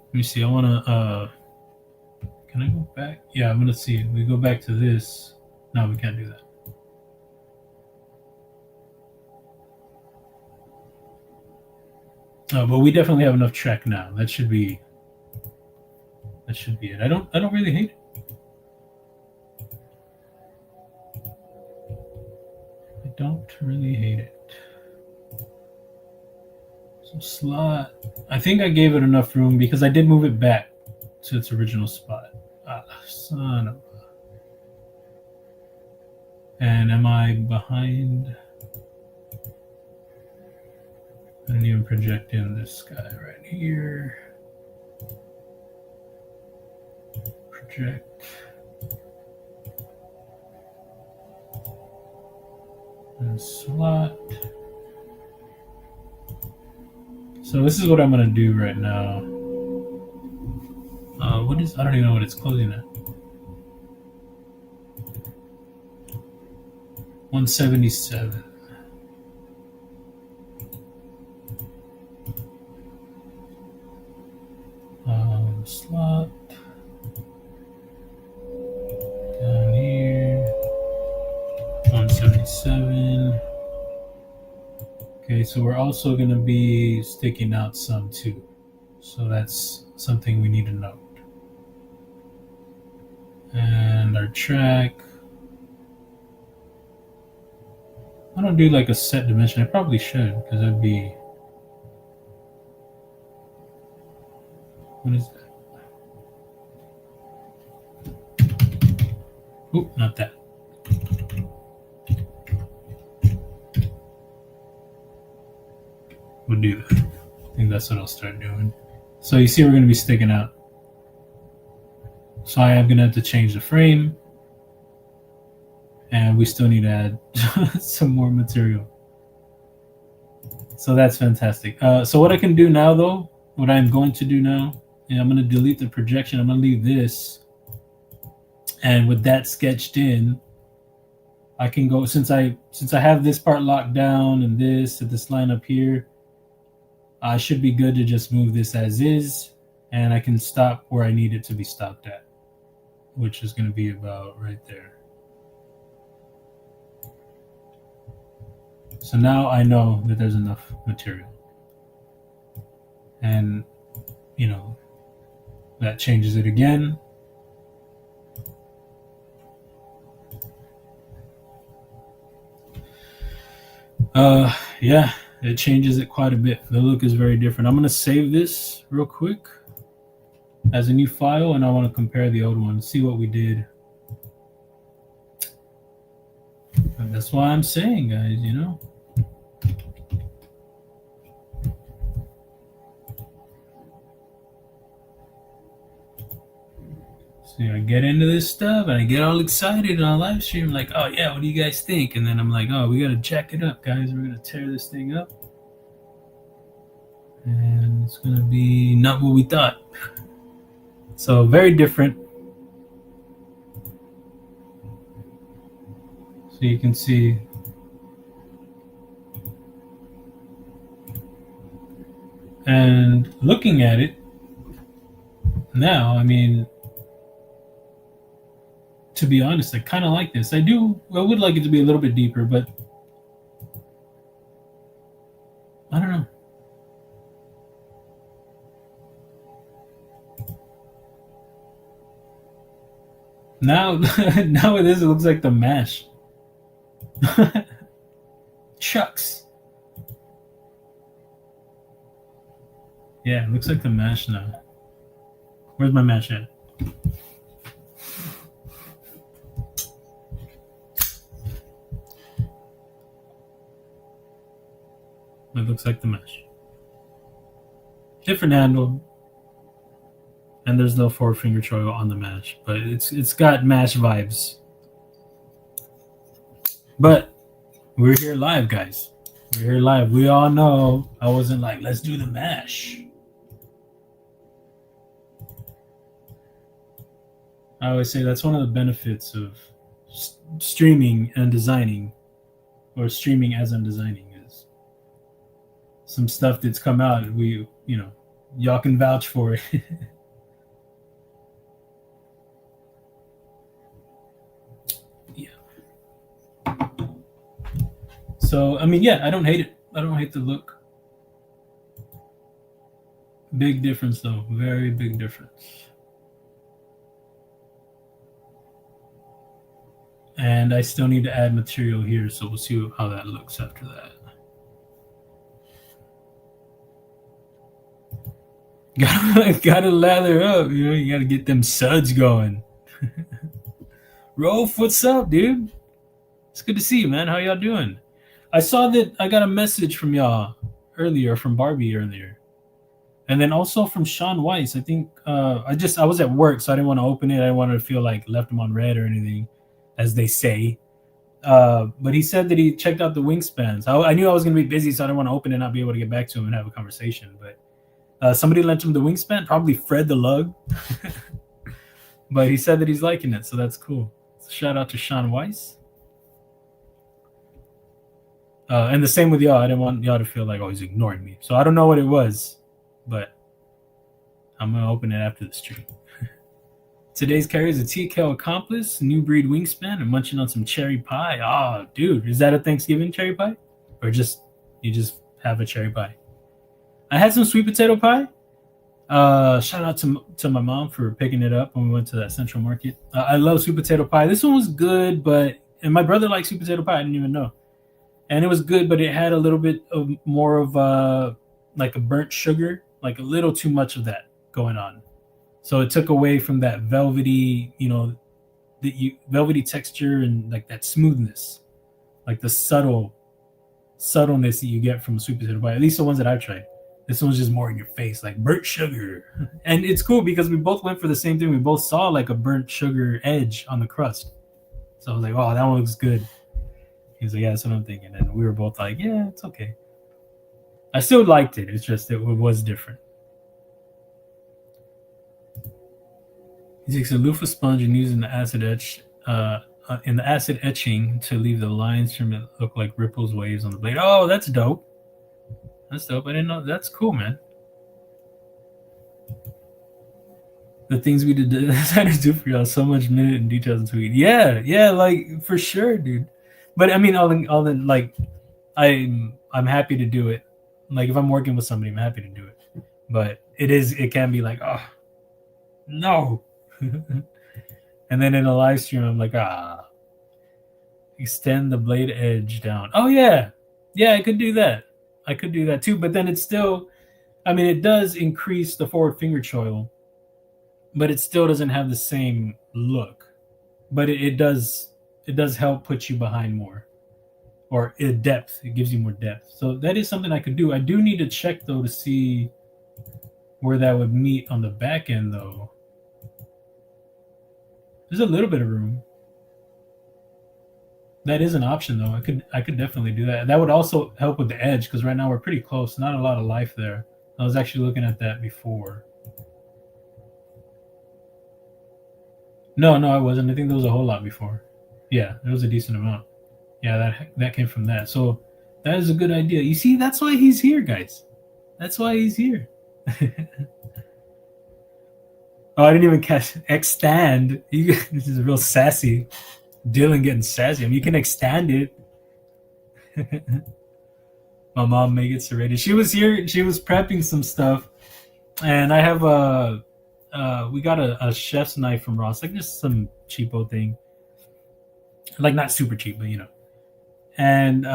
Let me see. I want to. Can I go back? Yeah, I'm gonna see. We go back to this. No, we can't do that. But we definitely have enough track now. That should be it. I don't really hate it. I don't really hate it. So slot. I think I gave it enough room because I did move it back to its original spot. Son of a. And am I behind? I didn't even project in this guy right here. Project. And slot. So this is what I'm going to do right now. What is, I don't even know what it's closing at. 177. Slot down here, 177. Okay, so we're also going to be sticking out some too, so that's something we need to note. And our track, I don't do like a set dimension. I probably should, because that'd be, what is that? Oop, not that. We'll do that. I think that's what I'll start doing. So you see we're going to be sticking out. So I am going to have to change the frame. And we still need to add some more material. So that's fantastic. So what I can do now, though, what I'm going to do now, and I'm going to delete the projection. I'm going to leave this. And with that sketched in, I can go, since I have this part locked down and this line up here, I should be good to just move this as is, and I can stop where I need it to be stopped at, which is going to be about right there. So now I know that there's enough material. And that changes it again. Yeah, it changes it quite a bit. The look is very different. I'm gonna save this real quick as a new file, and I want to compare the old one, see what we did. And that's why I'm saying, guys, So I get into this stuff and I get all excited on live stream, like, oh yeah, what do you guys think? And then I'm like, oh, we gotta jack it up, guys. We're gonna tear this thing up, and it's gonna be not what we thought. So very different. So you can see. And looking at it now, I mean, to be honest, I kind of like this. I would like it to be a little bit deeper, but I don't know. Now with this, it looks like the mash. Shucks. Yeah, it looks like the mash now. Where's my mash at? It looks like the mesh. Different handle. And there's no 4-finger choil on the mash, but it's got mash vibes. But we're here live, guys. We're here live. We all know I wasn't like, let's do the mash. I always say that's one of the benefits of streaming and designing, or streaming as I'm designing, is some stuff that's come out, y'all can vouch for it. Yeah. So, I mean, yeah, I don't hate it. I don't hate the look. Big difference, though. Very big difference. And I still need to add material here, so we'll see how that looks after that. Gotta lather up, you gotta get them suds going. Rolf, what's up, dude? It's good to see you, man. How y'all doing? I saw that I got a message from y'all earlier, from Barbie earlier. And then also from Sean Weiss. I think I was at work, so I didn't want to open it. I didn't want to feel like left him on red or anything, as they say. But he said that he checked out the wingspans. I knew I was going to be busy, so I didn't want to open it and not be able to get back to him and have a conversation. But somebody lent him the wingspan, probably Fred the Lug. But he said that he's liking it, so that's cool. So shout out to Sean Weiss. And the same with y'all. I didn't want y'all to feel like, oh, he's ignoring me. So I don't know what it was, but I'm going to open it after the stream. Today's carry is a TKL Accomplice, new breed wingspan, and munching on some cherry pie. Oh, dude, is that a Thanksgiving cherry pie? Or you just have a cherry pie? I had some sweet potato pie. Shout out to my mom for picking it up when we went to that Central Market. I love sweet potato pie. This one was good, and my brother likes sweet potato pie. I didn't even know. And it was good, but it had a little bit of more of like a burnt sugar, like a little too much of that going on. So it took away from that velvety, velvety texture and like that smoothness, like the subtleness that you get from a sweet potato pie. At least the ones that I've tried. This one's just more in your face, like burnt sugar. And it's cool because we both went for the same thing. We both saw like a burnt sugar edge on the crust. So I was like, oh, that one looks good. He was like, yeah, that's what I'm thinking. And we were both like, yeah, it's okay. I still liked it. It's just it was different. He takes a loofah sponge and using the acid etch in the acid etching to leave the lines from it look like ripples, waves on the blade. Oh, that's dope. That's dope. I didn't know. That's cool, man. The things we did decided to do for y'all, so much minute and details and tweet. Yeah, like for sure, dude. But I mean, all the like, I'm happy to do it. Like if I'm working with somebody, I'm happy to do it. But it can be like, oh no. And then in a live stream, I'm like, extend the blade edge down. Oh yeah, I could do that. I could do that too. But then it's still, I mean, it does increase the forward finger choil, but it still doesn't have the same look. But it does help put you behind more, or depth. It gives you more depth. So that is something I could do. I do need to check though to see where that would meet on the back end though. There's a little bit of room. That is an option though. I could definitely do that. That would also help with the edge because right now we're pretty close. Not a lot of life there. I was actually looking at that before. No, I wasn't. I think there was a whole lot before. Yeah, there was a decent amount. Yeah, that came from that. So that is a good idea. You see, that's why he's here, guys. That's why he's here. Oh, I didn't even catch extend. This is real sassy. Dylan getting sassy. I mean, you can extend it. My mom may get serrated. She was here. She was prepping some stuff, and I have we got a chef's knife from Ross, like just some cheapo thing, like not super cheap, but you know. And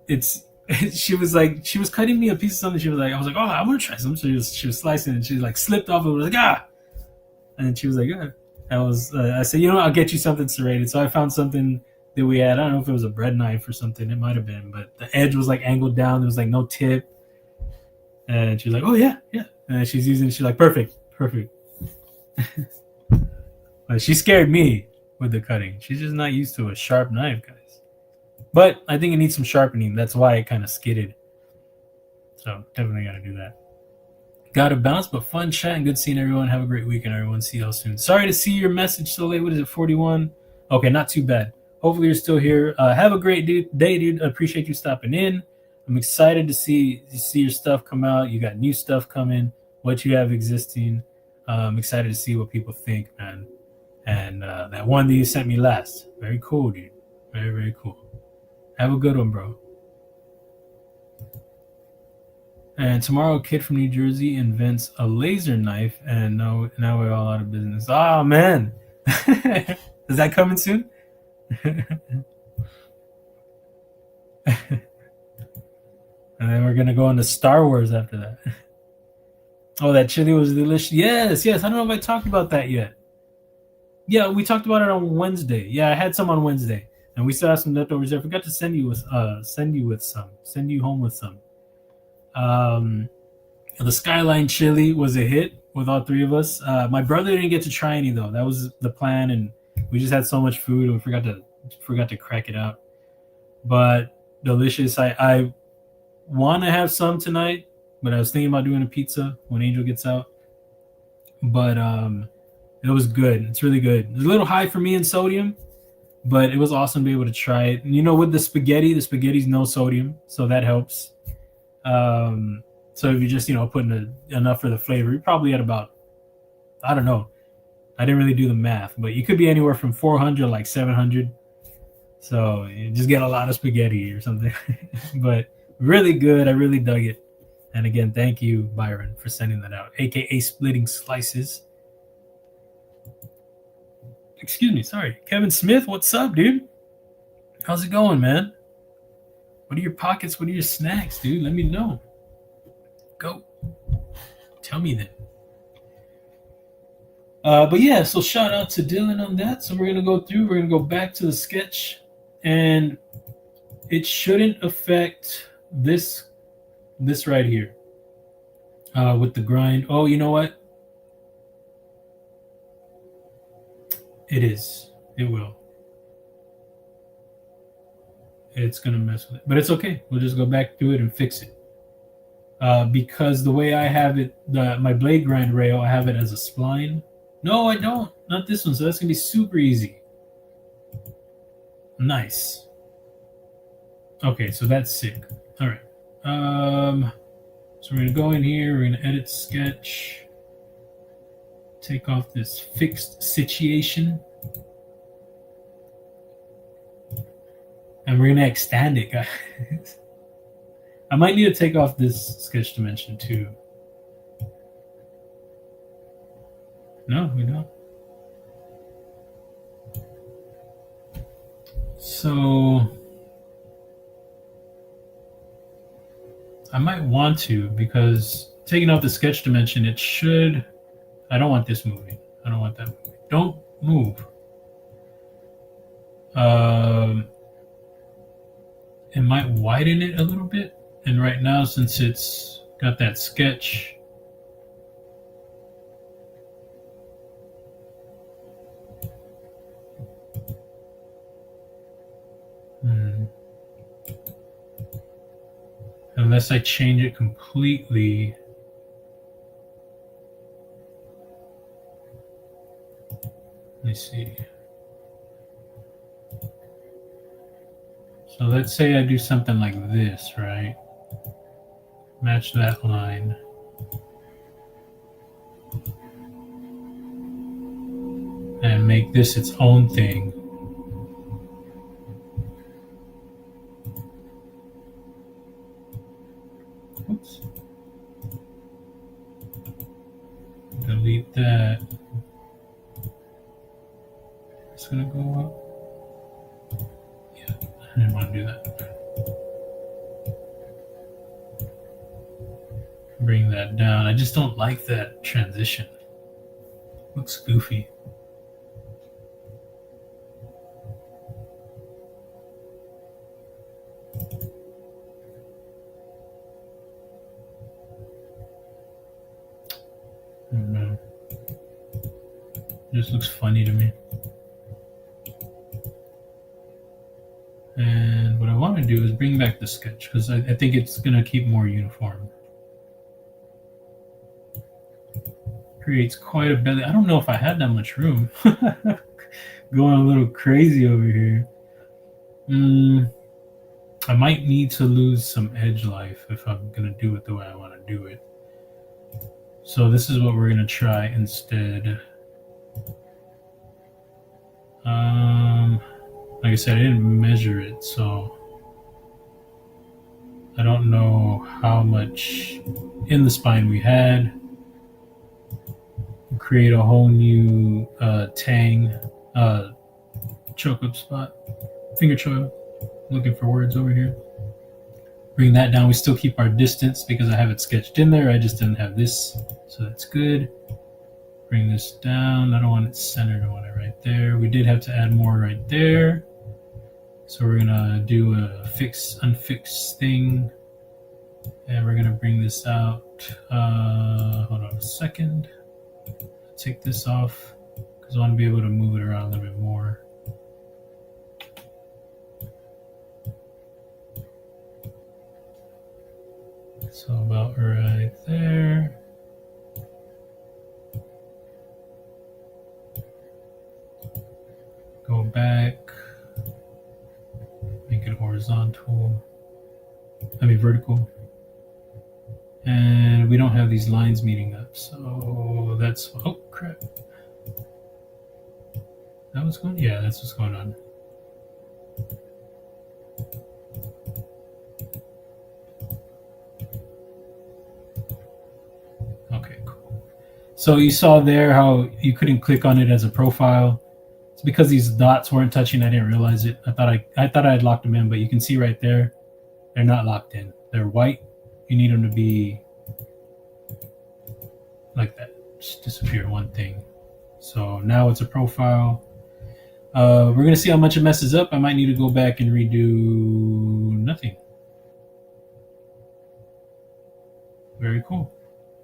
it's she was cutting me a piece of something. She was like, I was like, oh, I want to try some. She was slicing, and she like slipped off. And was like, and she was like, I said, you know, I'll get you something serrated. So I found something that we had. I don't know if it was a bread knife or something. It might have been, but the edge was like angled down. There was like no tip. And she was like, oh yeah. And she's like, perfect. But she scared me with the cutting. She's just not used to a sharp knife, guys. But I think it needs some sharpening. That's why it kind of skidded. So definitely got to do that. Got to bounce, but fun chat and good seeing everyone. Have a great weekend, everyone. See y'all soon. Sorry to see your message so late. What is it, 41? Okay, not too bad. Hopefully you're still here. Have a great day, dude. I appreciate you stopping in. I'm excited to see your stuff come out. You got new stuff coming, what you have existing. I'm excited to see what people think, man. And that one that you sent me last. Very cool, dude. Very, very cool. Have a good one, bro. And tomorrow, a kid from New Jersey invents a laser knife, and now we're all out of business. Oh, man. Is that coming soon? And then we're going to go into Star Wars after that. Oh, that chili was delicious. Yes. I don't know if I talked about that yet. Yeah, we talked about it on Wednesday. Yeah, I had some on Wednesday, and we still have some leftovers there. I forgot to send you home with some. The Skyline chili was a hit with all three of us. My brother didn't get to try any though. That was the plan, and we just had so much food and we forgot to crack it out. But delicious. I want to have some tonight, but I was thinking about doing a pizza when Angel gets out. But it was good. It's really good. It's a little high for me in sodium, but it was awesome to be able to try it. And you know, with the spaghetti's no sodium, so that helps. So if you just, putting enough for the flavor, you're probably at about, I don't know. I didn't really do the math, but you could be anywhere from 400 like 700. So you just get a lot of spaghetti or something. But really good. I really dug it. And again, thank you, Byron, for sending that out, aka Splitting Slices. Excuse me, sorry. Kevin Smith, what's up, dude? How's it going, man? What are your pockets? What are your snacks, dude? Let me know. Go. Tell me then. But yeah, so shout out to Dylan on that. So we're going to go through. We're going to go back to the sketch. And it shouldn't affect this right here. With the grind. Oh, you know what? It is. It will. It's going to mess with it. But it's okay. We'll just go back to it and fix it. Because the way I have it, my blade grind rail, I have it as a spline. No, I don't. Not this one. So that's going to be super easy. Nice. Okay, so that's sick. All right. So we're going to go in here. We're going to edit sketch. Take off this fixed situation. And we're going to extend it, guys. I might need to take off this sketch dimension too. No, we don't. So I might want to, because taking out the sketch dimension, it should. I don't want this moving. I don't want that moving. Don't move. It might widen it a little bit. And right now, since it's got that sketch, unless I change it completely, let me see. So let's say I do something like this, right? Match that line. And make this its own thing. Oops. Delete that. It's gonna go up. Yeah, I didn't want to do that. Bring that down. I just don't like that transition. Looks goofy. I don't know. It just looks funny to me. And what I want to do is bring back the sketch, because I think it's going to keep more uniform. Creates quite a belly. I don't know if I had that much room. Going a little crazy over here. I might need to lose some edge life if I'm going to do it the way I want to do it. So this is what we're going to try instead. Like I said, I didn't measure it, so I don't know how much in the spine we had. Create a whole new tang choke up spot, finger choil. Looking for words over here. Bring that down. We still keep our distance because I have it sketched in there. I just didn't have this, so that's good. Bring this down. I don't want it centered. I want it right there. We did have to add more right there. So we're gonna do a fix, unfix thing. And we're gonna bring this out. Hold on a second. Take this off because I want to be able to move it around a little bit more. So about right there. Go back. Make it horizontal. I mean vertical. And we don't have these lines meeting up, so that's, oh crap. That was going, yeah, that's what's going on. Okay, cool. So you saw there how you couldn't click on it as a profile. It's because these dots weren't touching. I didn't realize it. I thought I had locked them in, but you can see right there, they're not locked in. They're white. You need them to be like that. Just disappear one thing. So now it's a profile. We're going to see how much it messes up. I might need to go back and redo nothing. Very cool.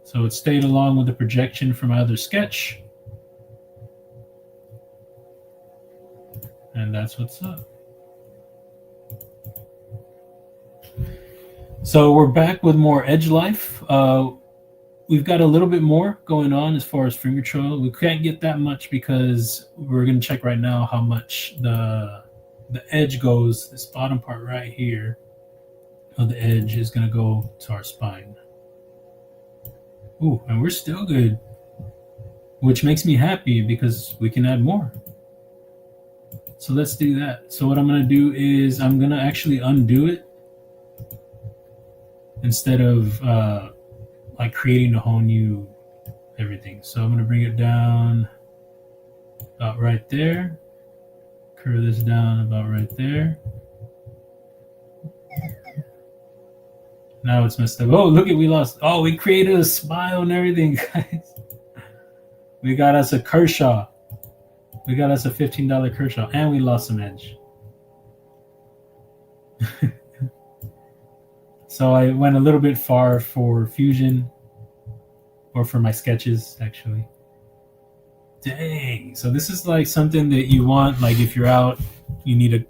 So it stayed along with the projection from my other sketch. And that's what's up. So we're back with more edge life. We've got a little bit more going on as far as finger choil. We can't get that much because we're going to check right now how much the edge goes. This bottom part right here of the edge is going to go to our spine. Ooh, and we're still good, which makes me happy because we can add more. So let's do that. So what I'm going to do is I'm going to actually undo it instead of like creating a whole new everything. So I'm going to bring it down about right there. Curve this down about right there. Now it's messed up. Oh, look at, we lost. Oh, we created a smile and everything, guys. We got us a Kershaw. We got us a $15 Kershaw, and we lost some edge. So I went a little bit far for fusion, or for my sketches, actually. Dang. So this is like something that you want, like if you're out, you need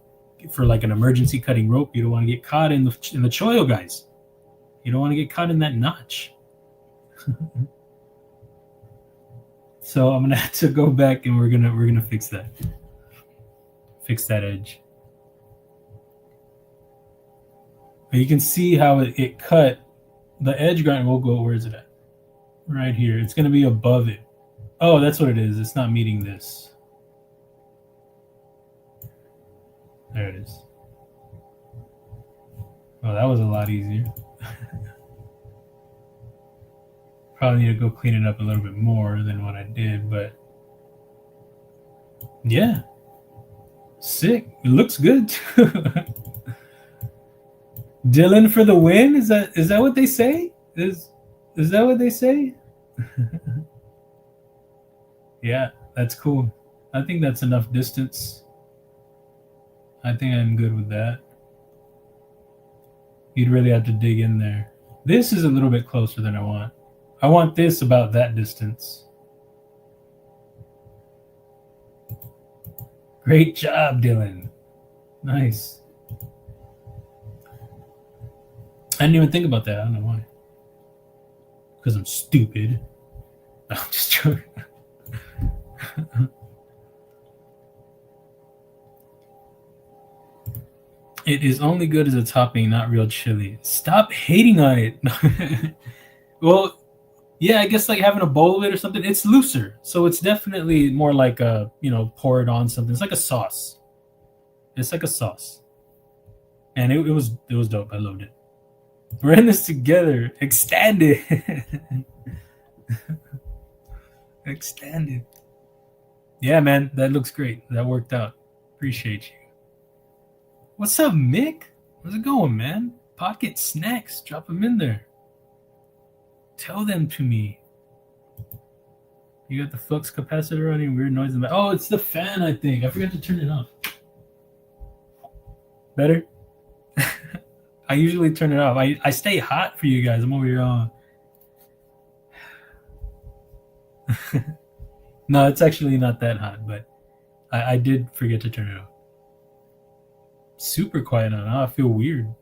for like an emergency cutting rope, you don't want to get caught in the choil, guys. You don't want to get caught in that notch. So I'm gonna have to go back and we're gonna fix that. Fix that edge. But you can see how it cut the edge grind. We'll go, where is it at? Right here. It's gonna be above it. Oh, that's what it is. It's not meeting this. There it is. Oh, that was a lot easier. Probably need to go clean it up a little bit more than what I did, but yeah, sick. It looks good too. Dylan for the win. Is that what they say? Is that what they say? Yeah, that's cool. I think that's enough distance. I think I'm good with that. You'd really have to dig in there. This is a little bit closer than I want. I want this about that distance. Great job, Dylan. Nice. I didn't even think about that. I don't know why. Because I'm stupid. No, I'm just joking. It is only good as a topping, not real chili. Stop hating on it. Well, yeah, I guess like having a bowl of it or something, it's looser. So it's definitely more like a, pour it on something. It's like a sauce. It's like a sauce. And it was dope. I loved it. We're in this together. Extended. Extended. Yeah, man, that looks great. That worked out. Appreciate you. What's up, Mick? How's it going, man? Pocket snacks. Drop them in there. Tell them to me. You got the flux capacitor running, weird noise in the back. Oh, it's the fan, I think. I forgot to turn it off. Better? I usually turn it off. I stay hot for you guys. I'm over here on. No, it's actually not that hot, but I did forget to turn it off. Super quiet on. I feel weird.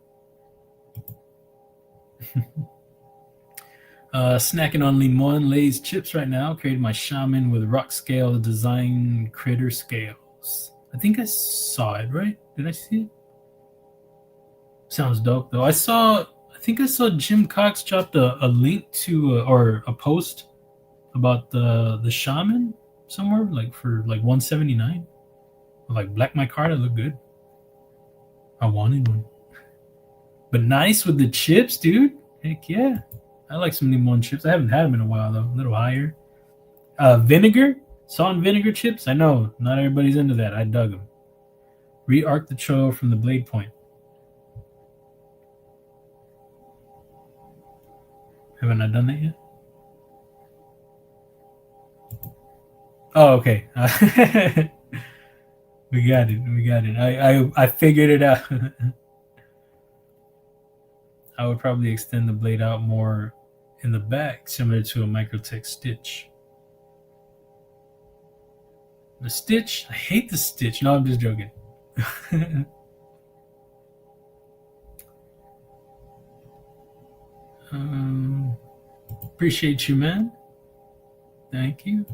Snacking on limon Lay's chips right now. Created my shaman with rock scale design critter scales. I think I saw it, right? Did I see it? Sounds dope though. I think I saw Jim Cox dropped a link to or a post about the shaman somewhere, like for like $179. Like black my card, it looked good. I wanted one. But nice with the chips, dude. Heck yeah. I like some limon chips. I haven't had them in a while though. A little higher. Vinegar, salt and vinegar chips. I know not everybody's into that. I dug them. Re-arc the choil from the blade point. Haven't I done that yet? Oh, okay. We got it. I figured it out. I would probably extend the blade out more in the back, similar to a Microtech stitch. The stitch? I hate the stitch. No, I'm just joking. Appreciate you, man. Thank you.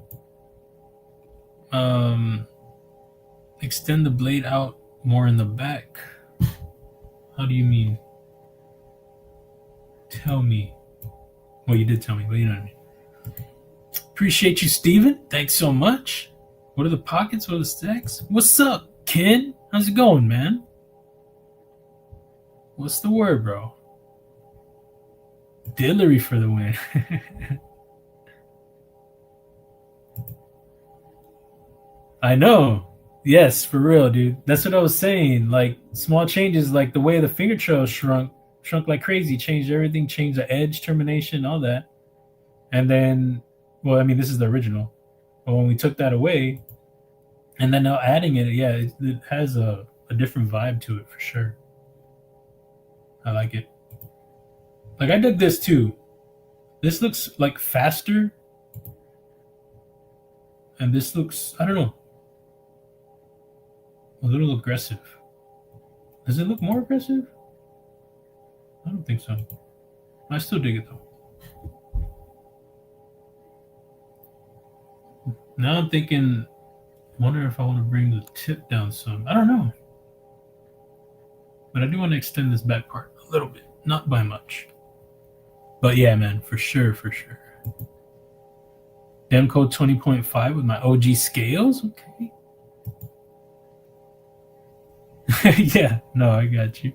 Extend the blade out more in the back. How do you mean? Tell me. Well, you did tell me, but you know what I mean. Appreciate you, Steven. Thanks so much. What are the pockets? What are the stacks? What's up, Ken? How's it going, man? What's the word, bro? Dillery for the win. I know. Yes, for real, dude. That's what I was saying. Like small changes, like the way the finger trail shrunk like crazy, changed everything, changed the edge termination, all that. And then, well, I mean, this is the original. But when we took that away, and then now adding it, yeah, it has a different vibe to it for sure. I like it. Like I did this too. This looks like faster, and this looks, I don't know, a little aggressive. Does it look more aggressive? I don't think so. I still dig it though. Now I'm thinking, wonder if I want to bring the tip down some. I don't know. But I do want to extend this back part a little bit, not by much. But yeah, man, for sure, for sure. Dem code 20.5 with my OG scales. Okay. Yeah, no, I got you.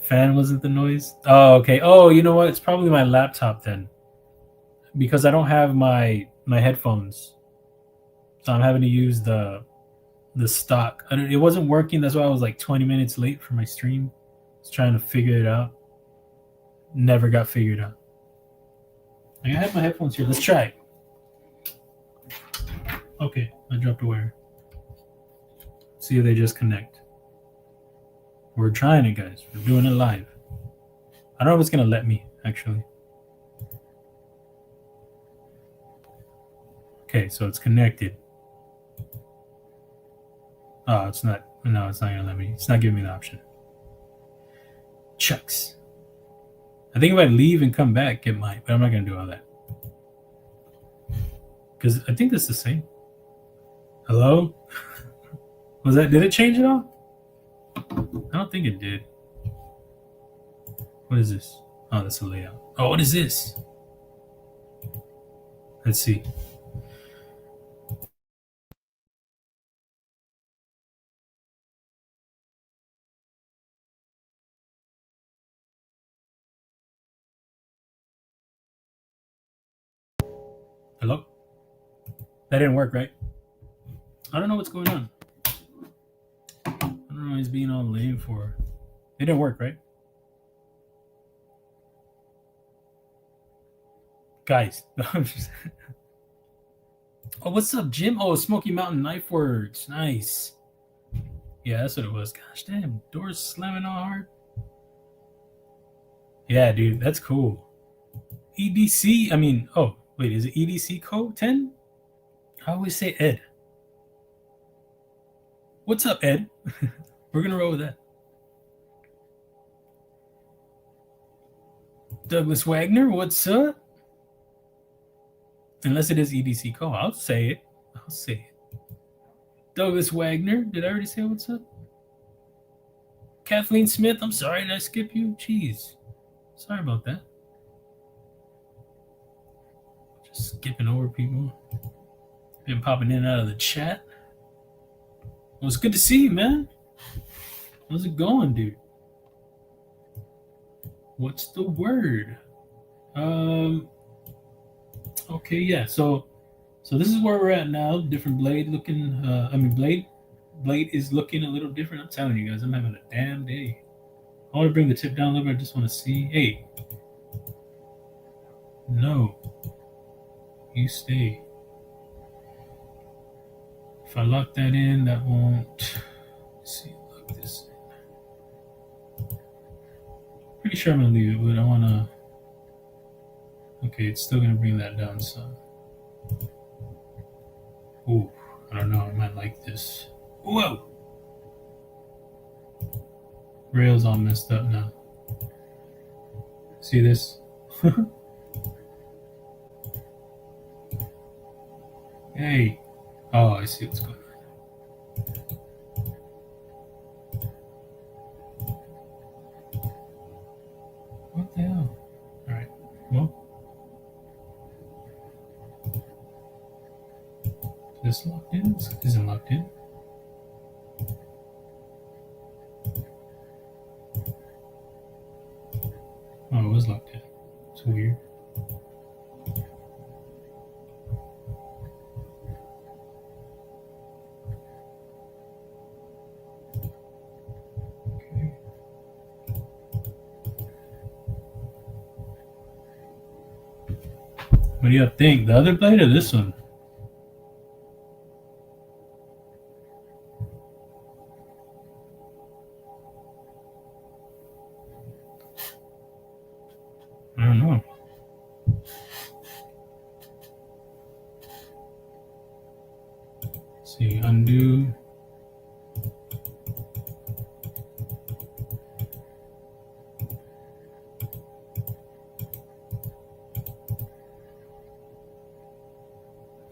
Fan wasn't the noise. Oh, okay. Oh, you know what? It's probably my laptop then, because I don't have my headphones, so I'm having to use the stock. It wasn't working. That's why I was like 20 minutes late for my stream. I was trying to figure it out. Never got figured out. I have my headphones here. Let's try it. Okay, I dropped a wire. See if they just connect. We're trying it, guys. We're doing it live. I don't know if it's gonna let me, actually. Okay, so it's connected. Oh, it's not. No, it's not gonna let me. It's not giving me the option. Chucks. I think if I leave and come back, it might, but I'm not gonna do all that. Because I think that's the same. Hello? Was that, did it change at all? I don't think it did. What is this? Oh, that's a layout. Oh, what is this? Let's see. Hello? That didn't work, right? I don't know what's going on. I don't know what he's being all lame for. It didn't work, right? Guys. Oh, what's up, Jim? Oh, Smoky Mountain Knife Works. Nice. Yeah, that's what it was. Gosh damn, doors slamming all hard. Yeah, dude, that's cool. EDC, I mean, oh, wait, is it EDC code 10? I always say Ed. What's up, Ed? We're going to roll with that. Douglas Wagner, what's up? Unless it is EDC code, I'll say it. I'll say it. Douglas Wagner, did I already say what's up? Kathleen Smith, I'm sorry, did I skip you? Jeez. Sorry about that. Just skipping over people. Been popping in and out of the chat. Well, it's good to see you, man. How's it going, dude? What's the word? Okay, yeah. So this is where we're at now. Different blade looking. Blade is looking a little different. I'm telling you guys, I'm having a damn day. I want to bring the tip down a little bit. I just want to see. Hey, no, you stay. If I lock that in, that won't. Let's see, lock this in. Pretty sure I'm gonna leave it, but I wanna. Okay, it's still gonna bring that down some. Ooh, I don't know. I might like this. Whoa! Rail's all messed up now. See this? Hey. Oh, I see what's going on. What the hell? All right. Well, is this locked in? This isn't locked in. Oh, it was locked in. It's weird. What do you think? The other blade or this one? I don't know. Let's see, undo.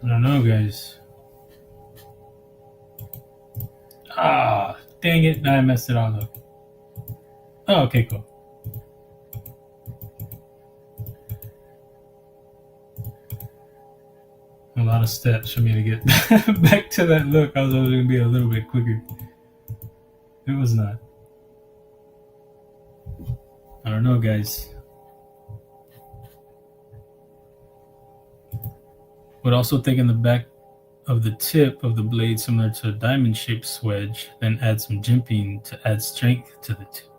I don't know, guys. Ah, dang it. I messed it all up. Oh, okay, cool. A lot of steps for me to get back to that look. I was going to be a little bit quicker. It was not. I don't know, guys. But also taking the back of the tip of the blade similar to a diamond-shaped swedge, then add some jimping to add strength to the tip.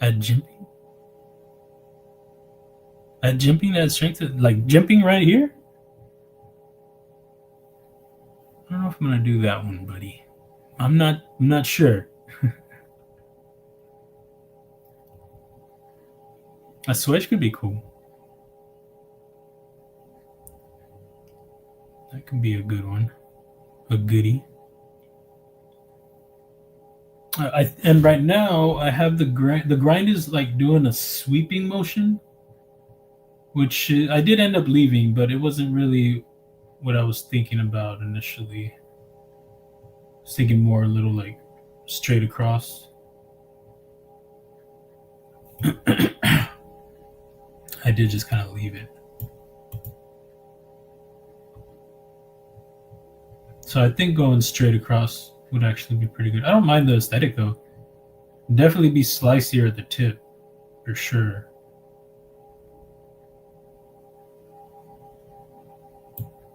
Add jimping? Add jimping to add strength to, like jimping right here? I don't know if I'm gonna do that one, buddy. I'm not sure. A swedge could be cool. That could be a good one. A goodie. And right now I have the grind. The grind is like doing a sweeping motion, which I did end up leaving, but it wasn't really what I was thinking about initially. I was thinking more a little like straight across. I did just kind of leave it. So I think going straight across would actually be pretty good. I don't mind the aesthetic though. Definitely be slicier at the tip, for sure.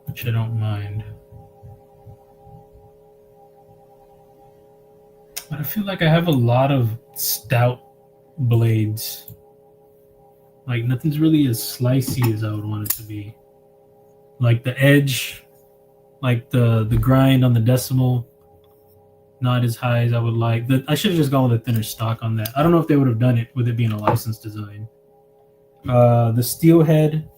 Which I don't mind. But I feel like I have a lot of stout blades. Like nothing's really as slicey as I would want it to be. Like the edge, like the grind on the decimal, not as high as I would like. I should have just gone with a thinner stock on that. I don't know if they would have done it with it being a licensed design. The Steelhead,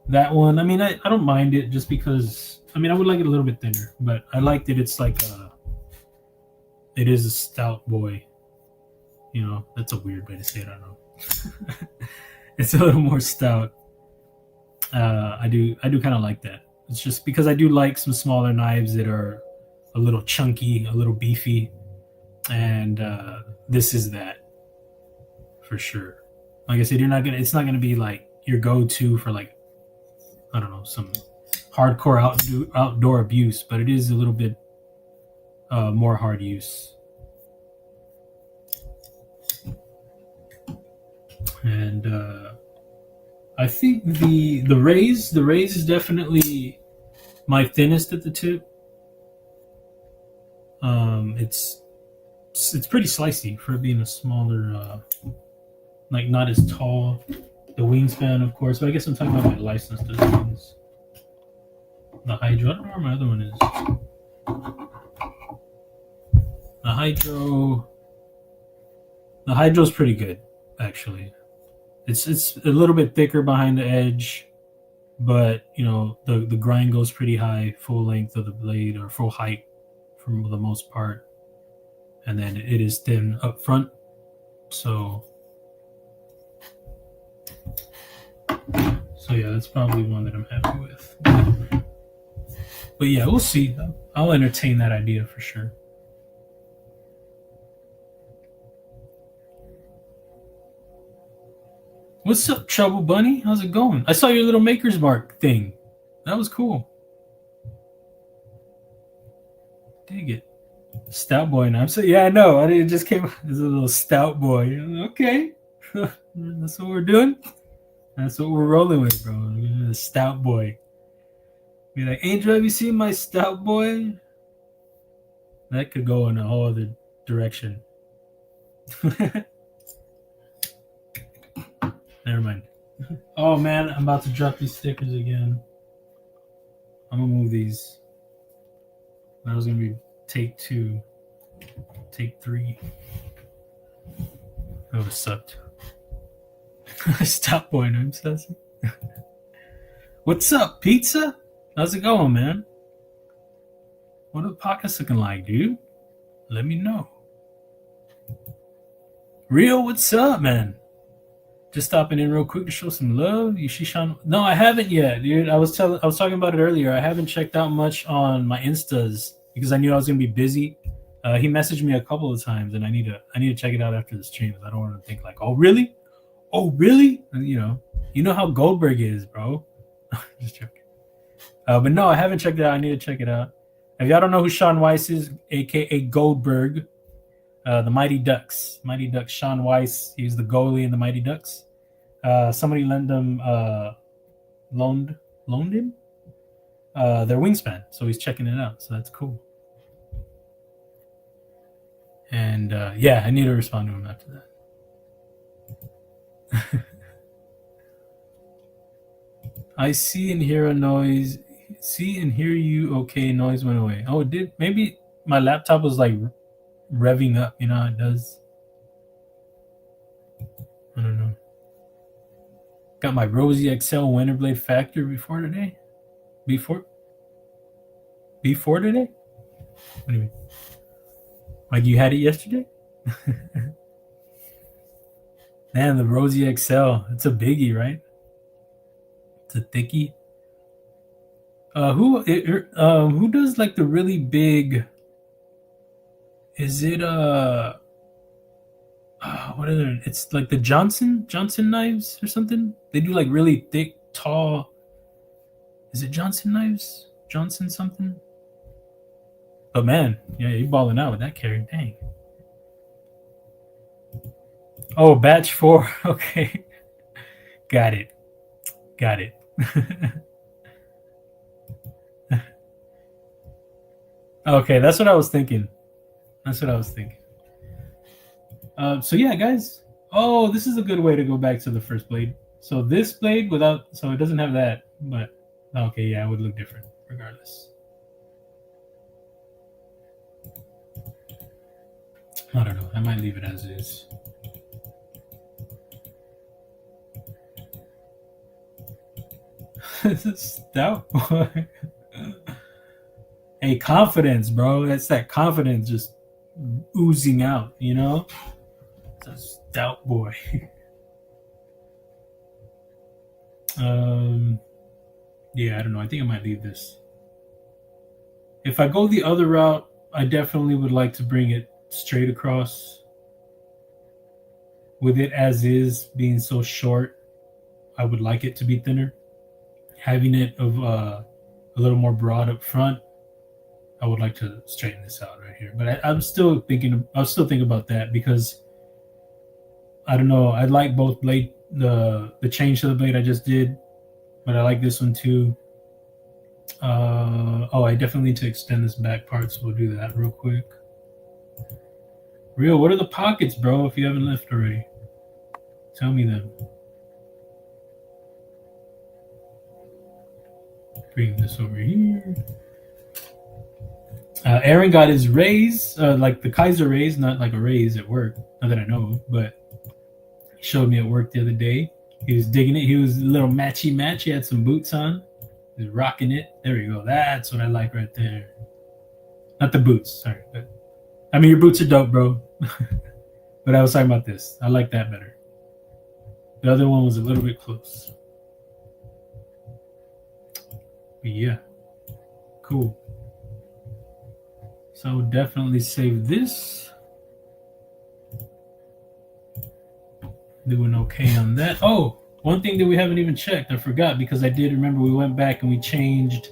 that one. I mean, I don't mind it just because. I mean, I would like it a little bit thinner, but I liked it. It's like it is a stout boy. You know, that's a weird way to say it. I don't know. It's a little more stout. I do kind of like that. It's just because I do like some smaller knives that are a little chunky, a little beefy, and this is that for sure. Like I said, it's not gonna be like your go-to for like, I don't know, some hardcore outdoor abuse, but it is a little bit more hard use. And I think the Raze is definitely my thinnest at the tip. It's pretty slicey for being a smaller, like not as tall. The wingspan, of course, but I guess I'm talking about my licensed designs. The Hydro, I don't know where my other one is. The Hydro's pretty good, actually. It's a little bit thicker behind the edge, but you know the grind goes pretty high, full length of the blade or full height for the most part, and then it is thin up front. So yeah, that's probably one that I'm happy with. But yeah, we'll see. I'll entertain that idea for sure. What's up, Trouble Bunny? How's it going? I saw your little Maker's Mark thing. That was cool. Dig it. Stout boy now. Yeah, I know. It just came as a little stout boy. Okay. That's what we're doing. That's what we're rolling with, bro. The stout boy. Be like, Angel, have you seen my stout boy? That could go in a whole other direction. Never mind. Oh man, I'm about to drop these stickers again. I'm gonna move these. That was gonna be take 2, take 3. That would have sucked. Stop pointing, I'm sassy. What's up, pizza? How's it going, man? What are the pockets looking like, dude? Let me know. Real, what's up, man? Just stopping in real quick to show some love. You see Sean? No, I haven't yet, dude. I was talking about it earlier. I haven't checked out much on my Instas because I knew I was gonna be busy. He messaged me a couple of times, and I need to check it out after the stream. I don't want to think like, oh really, and, you know how Goldberg is, bro. Just joking. But no, I haven't checked it out. I need to check it out. If y'all don't know who Sean Weiss is, aka Goldberg, the Mighty Ducks, Sean Weiss. He's the goalie in the Mighty Ducks. Somebody loaned him their wingspan, so he's checking it out. So that's cool. And yeah, I need to respond to him after that. I see and hear a noise. See and hear you. Okay, noise went away. Oh, it did. Maybe my laptop was like revving up. You know how it does. I don't know. Got my Rosy XL Winterblade Factor before today. Before today? What do you mean? Like you had it yesterday? Man, the Rosy XL. It's a biggie, right? It's a thickie. Who does like the really big? Is it what are they? It's like the Johnson knives or something. They do like really thick, tall. Is it Johnson knives? Johnson something. But man, yeah, you're balling out with that carry. Dang. Oh, batch 4. Okay. Got it. Okay, that's what I was thinking. So yeah, guys. Oh, this is a good way to go back to the first blade. So this blade so it doesn't have that, but okay, yeah, it would look different regardless. I don't know. I might leave it as is. This is stout boy. Hey, confidence, bro. That's that confidence just oozing out, you know? It's a stout boy. Yeah, I don't know. I think I might leave this. If I go the other route, I definitely would like to bring it straight across. With it as is being so short, I would like it to be thinner. Having it of a little more broad up front, I would like to straighten this out right here. But I'll still think about that because I don't know. I like both blade, the change to the blade I just did, but I like this one too. I definitely need to extend this back part, so we'll do that real quick. Real, what are the pockets, bro? If you haven't left already, tell me them. Bring this over here. Aaron got his Raze, like the Kizer Raze, not like a Raze at work. Not that I know of, but he showed me at work the other day. He was digging it. He was a little matchy match. He had some boots on. He was rocking it. There we go. That's what I like right there. Not the boots, sorry. But, I mean, your boots are dope, bro. But I was talking about this. I like that better. The other one was a little bit close. But yeah, cool. So definitely save this. Doing okay on that. Oh, one thing that we haven't even checked, I forgot because I did remember we went back and we changed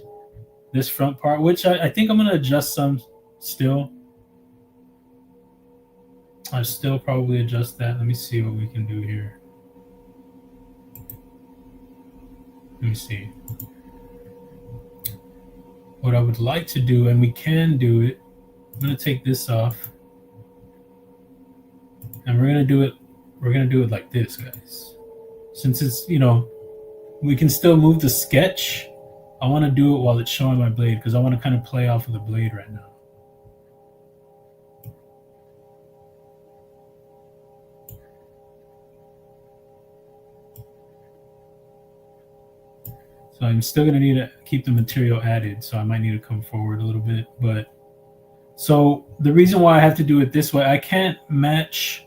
this front part, which I think I'm going to adjust some still. I'll still probably adjust that. Let me see what we can do here. Let me see. What I would like to do, and we can do it, I'm going to take this off. And we're going to do it like this, guys. since it's, you know, we can still move the sketch. I want to do it while it's showing my blade because I want to kind of play off of the blade right now. So I'm still going to need to keep the material added, so I might need to come forward a little bit. But so the reason why I have to do it this way, I can't match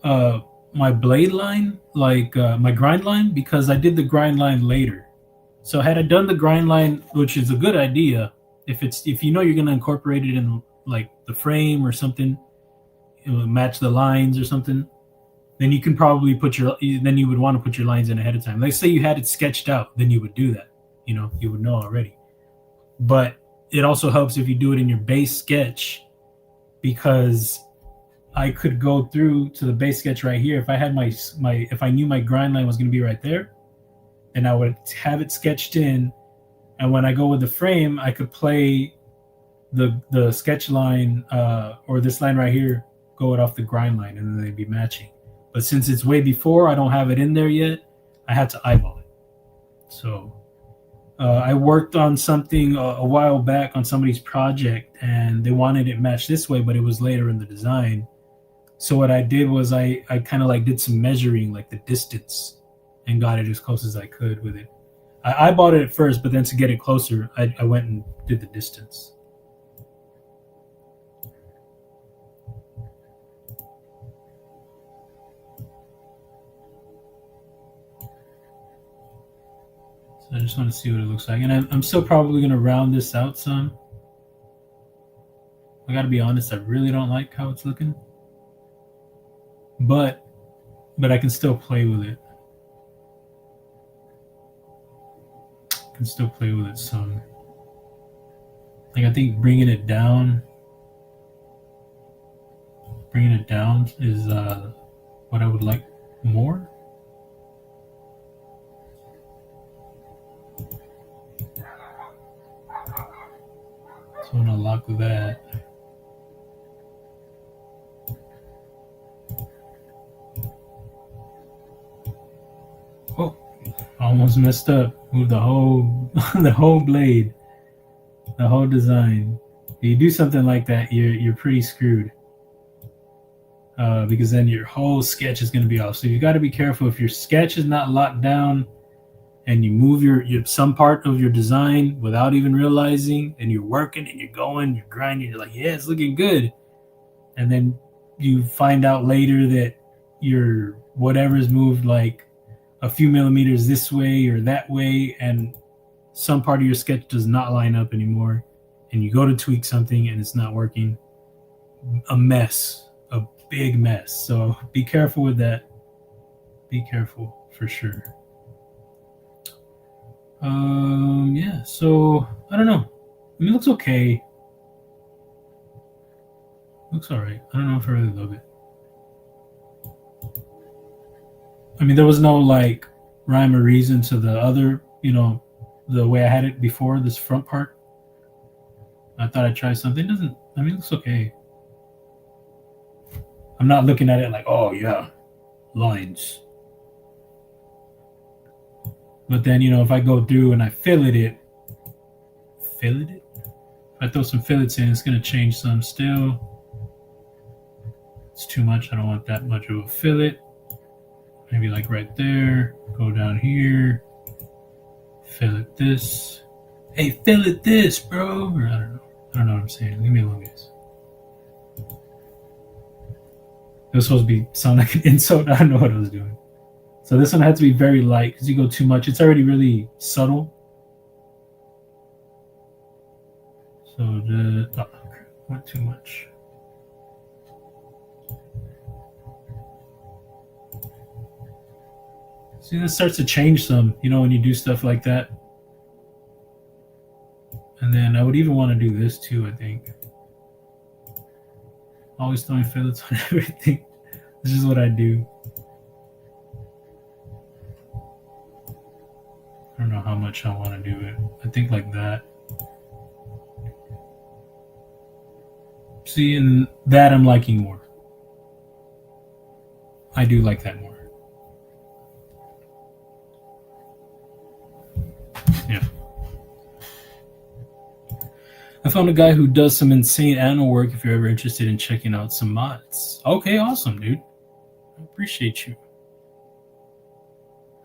my blade line, like my grind line, because I did the grind line later. So had I done the grind line, which is a good idea, if you know you're going to incorporate it in like the frame or something, match the lines or something, then you can probably then you would want to put your lines in ahead of time. Like say you had it sketched out, then you would do that. You know, you would know already. But it also helps if you do it in your base sketch, because I could go through to the base sketch right here. If I had if I knew my grind line was going to be right there, then I would have it sketched in. And when I go with the frame, I could play the sketch line or this line right here, go it off the grind line, and then they'd be matching. But since it's way before, I don't have it in there yet, I had to eyeball it. So I worked on something a while back on somebody's project, and they wanted it matched this way, but it was later in the design. So what I did was I kind of like did some measuring, like the distance, and got it as close as I could with it. I eyeballed it at first, but then to get it closer, I went and did the distance. So I just want to see what it looks like. And I'm still probably going to round this out some. I got to be honest, I really don't like how it's looking. But I can still play with it. I can still play with it some. Like I think bringing it down is what I would like more. So I'm gonna lock that. Oh, almost messed up. Moved the whole the whole blade, the whole design. If you do something like that, you're pretty screwed. Because then your whole sketch is going to be off. So you got to be careful if your sketch is not locked down, and you move your some part of your design without even realizing, and you're working and you're going, you're grinding, you're like, yeah, it's looking good, and then you find out later that your whatever's moved like a few millimeters this way or that way, and some part of your sketch does not line up anymore, and you go to tweak something and it's not working. A mess, a big mess. So be careful with that. Be careful for sure. Yeah, so I don't know. I mean, it looks okay. Looks all right. I don't know if I really love it. I mean, there was no like rhyme or reason to the other, you know, the way I had it before, this front part. I thought I'd try something. It doesn't, I mean, it looks okay. I'm not looking at it like, oh yeah, lines. But then, you know, if I go through and I fillet it, if I throw some fillets in, it's going to change some still. It's too much. I don't want that much of a fillet. Maybe like right there. Go down here. Fillet this. Hey, fillet this, bro. Or I don't know. I don't know what I'm saying. Leave me alone, guys. It was supposed to be sound like an insult. I don't know what I was doing. So this one had to be very light, because you go too much, it's already really subtle. So not too much. See, this starts to change some, you know, when you do stuff like that. And then I would even want to do this too, I think. Always throwing fillets on everything. This is what I do. I don't know how much I want to do it. I think like that. See, and that I'm liking more. I do like that more. I found a guy who does some insane animal work if you're ever interested in checking out some mods. Okay, awesome, dude. I appreciate you.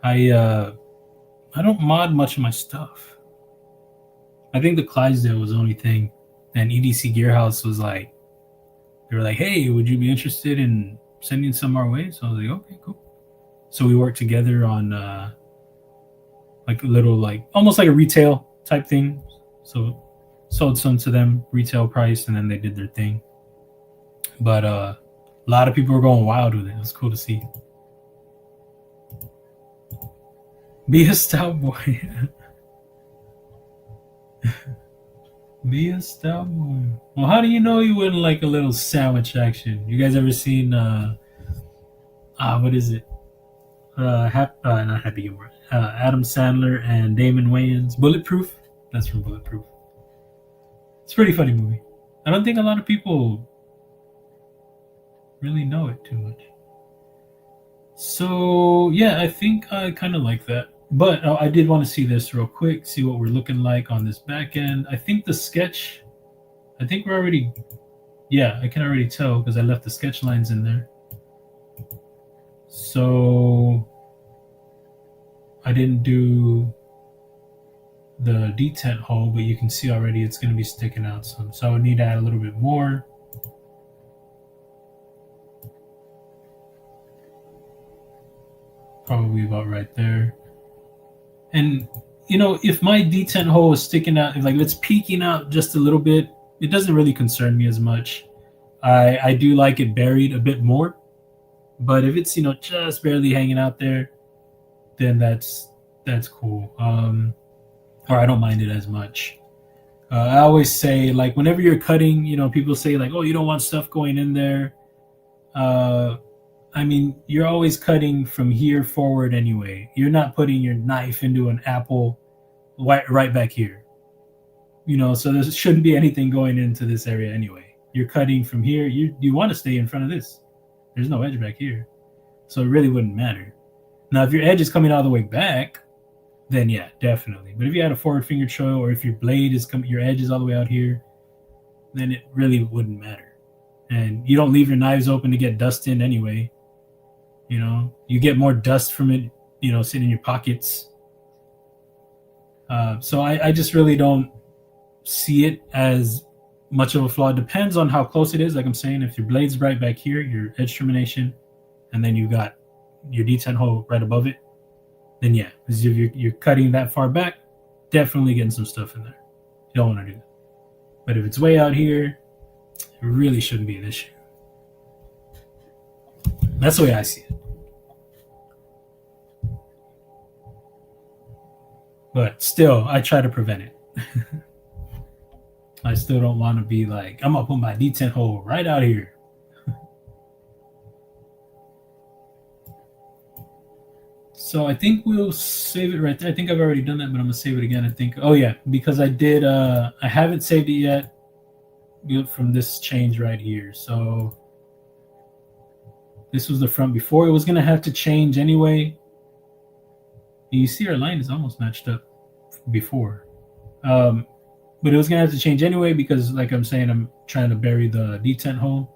I don't mod much of my stuff. I think the Clydesdale was the only thing. And EDC Gearhouse was like, they were like, hey, would you be interested in sending some our way? So I was like, okay, cool. So we worked together on like a little, like almost like a retail type thing. So sold some to them retail price, and then they did their thing. But a lot of people were going wild with it. It was cool to see. Be a stout boy. Be a stout boy. Well, how do you know you wouldn't like a little sandwich action? You guys ever seen what is it? Not Happy Gilmore. Adam Sandler and Damon Wayans. Bulletproof. That's from Bulletproof. It's a pretty funny movie. I don't think a lot of people really know it too much. So yeah, I think I kind of like that. But I did want to see this real quick, see what we're looking like on this back end. I think the sketch, I think we're already, yeah, I can already tell because I left the sketch lines in there. So I didn't do the detent hole, but you can see already it's going to be sticking out some. So I would need to add a little bit more. Probably about right there. And, you know, if my detent hole is sticking out, if it's peeking out just a little bit, it doesn't really concern me as much. I do like it buried a bit more. But if it's, you know, just barely hanging out there, then that's cool. Or I don't mind it as much. I always say, like, whenever you're cutting, you know, people say, like, oh, you don't want stuff going in there. I mean, you're always cutting from here forward anyway. You're not putting your knife into an apple right back here. You know, so there shouldn't be anything going into this area anyway. You're cutting from here. You want to stay in front of this. There's no edge back here. So it really wouldn't matter. Now, if your edge is coming all the way back, then yeah, definitely. But if you had a forward finger choil, or if your blade is your edge is all the way out here, then it really wouldn't matter. And you don't leave your knives open to get dust in anyway. You know, you get more dust from it, you know, sitting in your pockets. So I just really don't see it as much of a flaw. It depends on how close it is. Like I'm saying, if your blade's right back here, your edge termination, and then you got your detent hole right above it, then yeah, because if you're cutting that far back, definitely getting some stuff in there. You don't want to do that. But if it's way out here, it really shouldn't be an issue. That's the way I see it. But still, I try to prevent it. I still don't want to be like, I'm going to put my detent hole right out here. So I think we'll save it right there. I think I've already done that, but I'm going to save it again. I think, oh yeah, because I did, I haven't saved it yet from this change right here. So this was the front before. It was going to have to change anyway. You see our line is almost matched up before. But it was going to have to change anyway because, like I'm saying, I'm trying to bury the detent hole.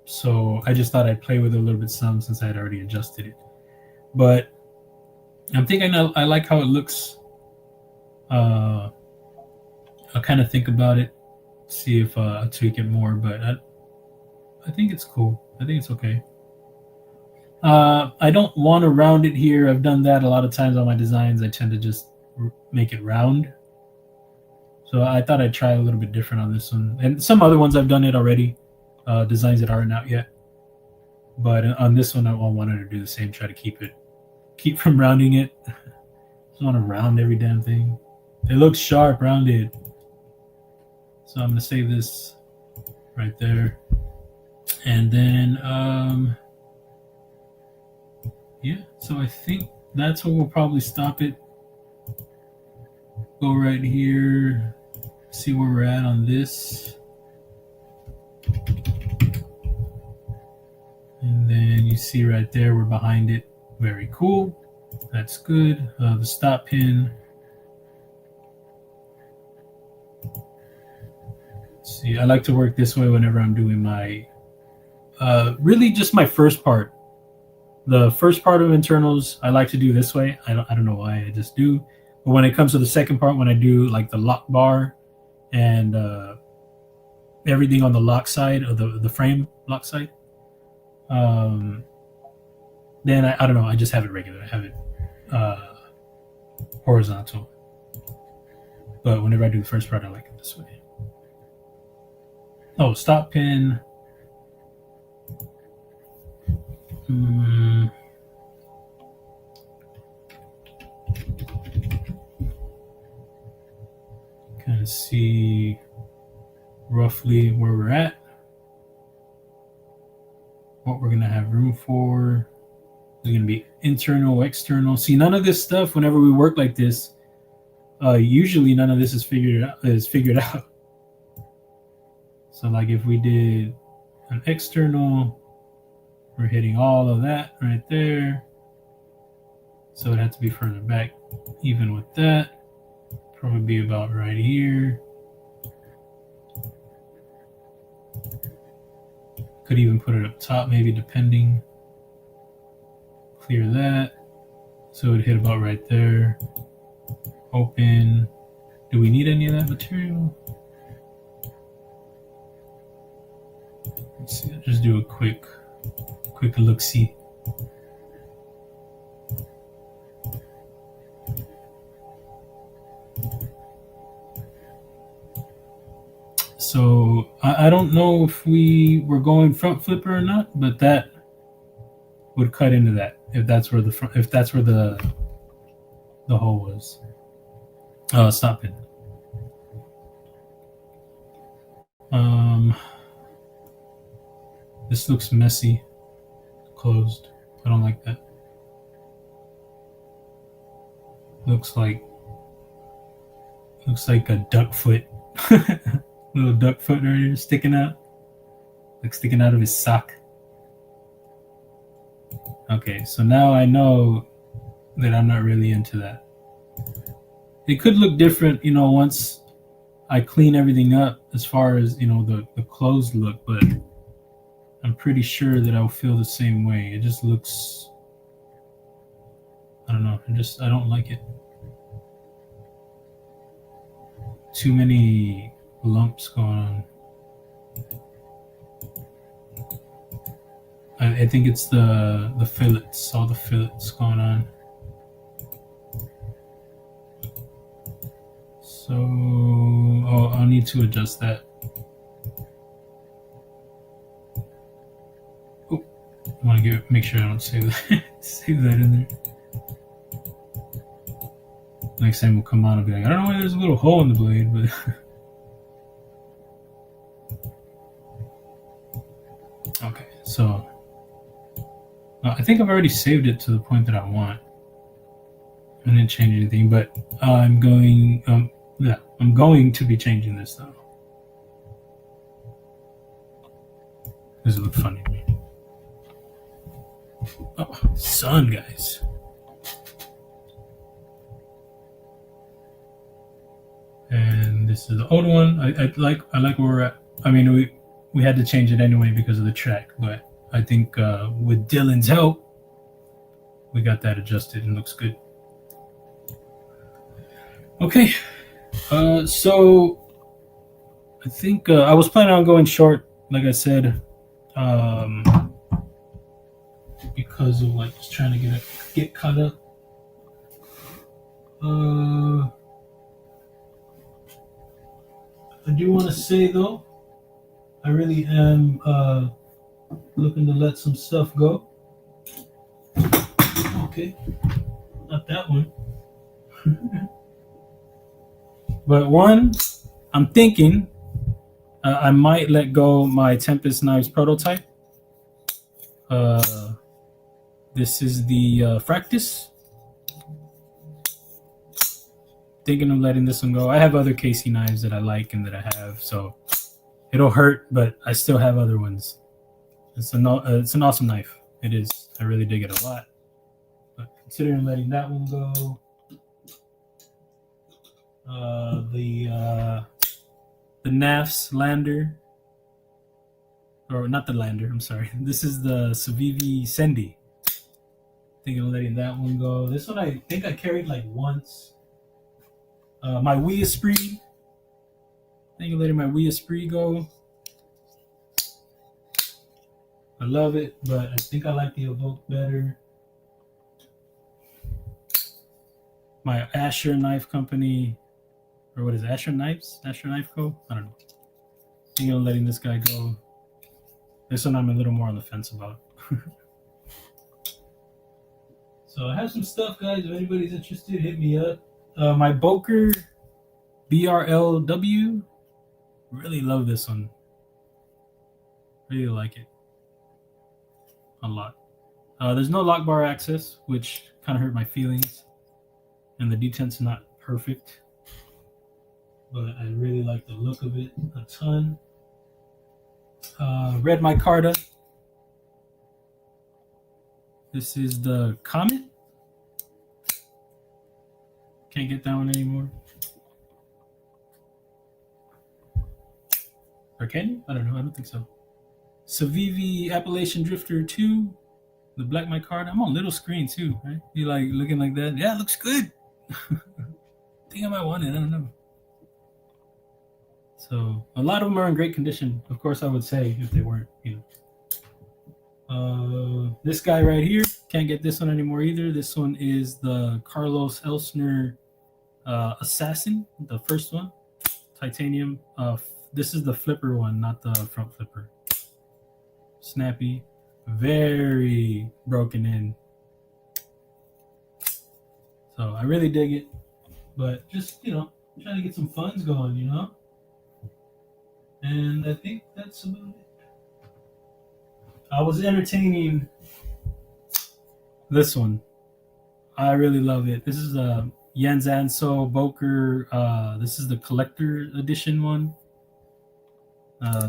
So I just thought I'd play with it a little bit some since I had already adjusted it. But I'm thinking I like how it looks. I'll kind of think about it, see if I'll tweak it more. But I think it's cool. I think it's okay. I don't want to round it here. I've done that a lot of times on my designs. I tend to just make it round. So I thought I'd try a little bit different on this one. And some other ones I've done it already, designs that aren't out yet. But on this one, I wanted to do the same, try to keep from rounding it. Just want to round every damn thing. It looks sharp, rounded. So I'm going to save this right there. And then, yeah, so I think that's where we'll probably stop it. Go right here, see where we're at on this. And then you see right there, we're behind it. Very cool. That's good. The stop pin. See, I like to work this way whenever I'm doing my, really just my first part. The first part of internals, I like to do this way. I don't know why, I just do. But when it comes to the second part, when I do like the lock bar and everything on the lock side of the frame lock side, then I don't know. I just have it regular. I have it horizontal. But whenever I do the first part, I like it this way. Oh, stop pin. Kind of see roughly where we're at, what we're gonna have room for. Is gonna be internal, external. See, none of this stuff. Whenever we work like this, usually none of this is figured out. So, like, if we did an external, we're hitting all of that right there. So it had to be further back. Even with that, probably be about right here. Could even put it up top, maybe, depending. Clear that. So it hit about right there. Open. Do we need any of that material? Let's see. I'll just do a quick look-see. So I don't know if we were going front flipper or not, but that would cut into that if that's where the hole was. Stop it. This looks messy. Closed. I don't like that. Looks like a duck foot. Little duck foot right here sticking out. Like sticking out of his sock. Okay, so now I know that I'm not really into that. It could look different, once I clean everything up as far as, the closed look, but I'm pretty sure that I'll feel the same way. It just looks, I don't know, I don't like it. Too many lumps going on. I think it's the fillets, all the fillets going on. So, I'll need to adjust that. Oh, I want to make sure I don't save that. Save that in there. Next time we'll come on and be like, I don't know why there's a little hole in the blade, but okay, so I think I've already saved it to the point that I want. I didn't change anything, but I'm going to be changing this though. Does it look funny to me? Oh, sun, guys. And this is the old one. I like where we're at. I mean, we had to change it anyway because of the track, but I think with Dylan's help, we got that adjusted and looks good. Okay, so I think I was planning on going short, like I said, because of just trying to get caught up. I do want to say though, I really am looking to let some stuff go. Okay, not that one. But one, I'm thinking I might let go my Tempest Knives prototype. This is the Fractus. Thinking of letting this one go. I have other KC knives that I like and that I have, so it'll hurt, but I still have other ones. It's an awesome knife. It is. I really dig it a lot. But considering letting that one the the knaf's lander. Or not the lander, I'm sorry. This is the Civivi Sendi. Thinking of letting that one go. This one I think I carried like once. My Wii Esprit. Thinking of letting my Wii Esprit go. I love it, but I think I like the Evoke better. My Asher Knife Company, or what is it, Asher Knives? Asher Knife Co? I don't know. Thinking of letting this guy go. This one I'm a little more on the fence about. So I have some stuff, guys. If anybody's interested, hit me up. My Boker BRLW. Really love this one. Really like it. A lot. There's no lock bar access, which kind of hurt my feelings. And the detent's not perfect. But I really like the look of it a ton. Red micarta. This is the Comet. Can't get that one anymore. Or can you? I don't know. I don't think so. Civivi Appalachian Drifter 2. The black micarta. I'm on little screen too, right? You like looking like that? Yeah, it looks good. I think I might want it. I don't know. So a lot of them are in great condition. Of course, I would say if they weren't, you know. This guy right here, can't get this one anymore either. This one is the Carlos Elsner Assassin, the first one, titanium. This is the flipper one, not the front flipper. Snappy, very broken in. So I really dig it, but just, you know, trying to get some funds going, you know. And I think that's about it. I was entertaining this one. I really love it. This is a Jens Anso Boker. This is the collector edition one.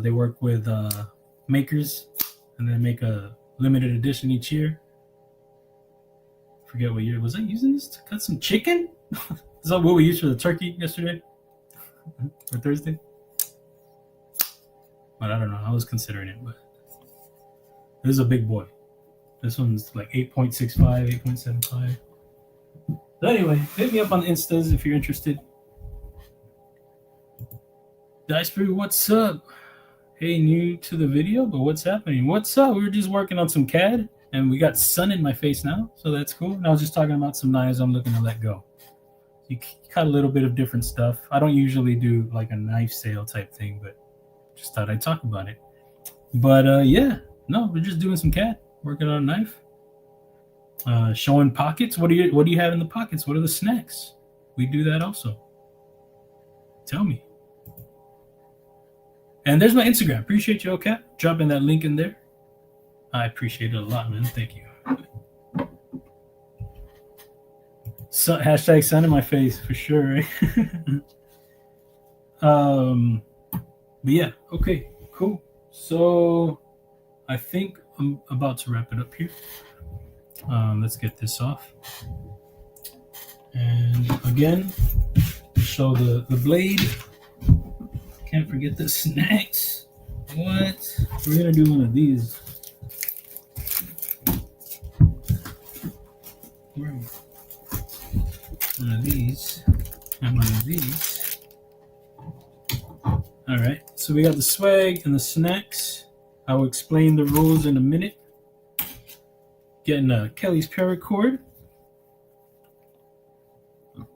They work with makers, and they make a limited edition each year. Forget what year. Was I using this to cut some chicken? Is that what we used for the turkey yesterday? Or Thursday? But I don't know. I was considering it, but this is a big boy. This one's like 8.65, 8.75. So anyway, hit me up on the Instas if you're interested. Diceberry, what's up? Hey, new to the video, but what's happening? What's up? We were just working on some CAD, and we got sun in my face now, so that's cool. And I was just talking about some knives I'm looking to let go. You got a little bit of different stuff. I don't usually do like a knife sale type thing, but just thought I'd talk about it. But yeah, no, we're just doing some CAD, working on a knife. Showing pockets. What do you have in the pockets? What are the snacks? We do that also. Tell me. And there's my Instagram. Appreciate you, okay? Dropping that link in there. I appreciate it a lot, man. Thank you. So, hashtag sun in my face for sure, right? But yeah, okay, cool. So I think I'm about to wrap it up here. Let's get this off. And again, show the blade. Can't forget the snacks. What? We're gonna do one of these. One of these and one of these. All right, so we got the swag and the snacks. I will explain the rules in a minute. Getting a Kelly's paracord.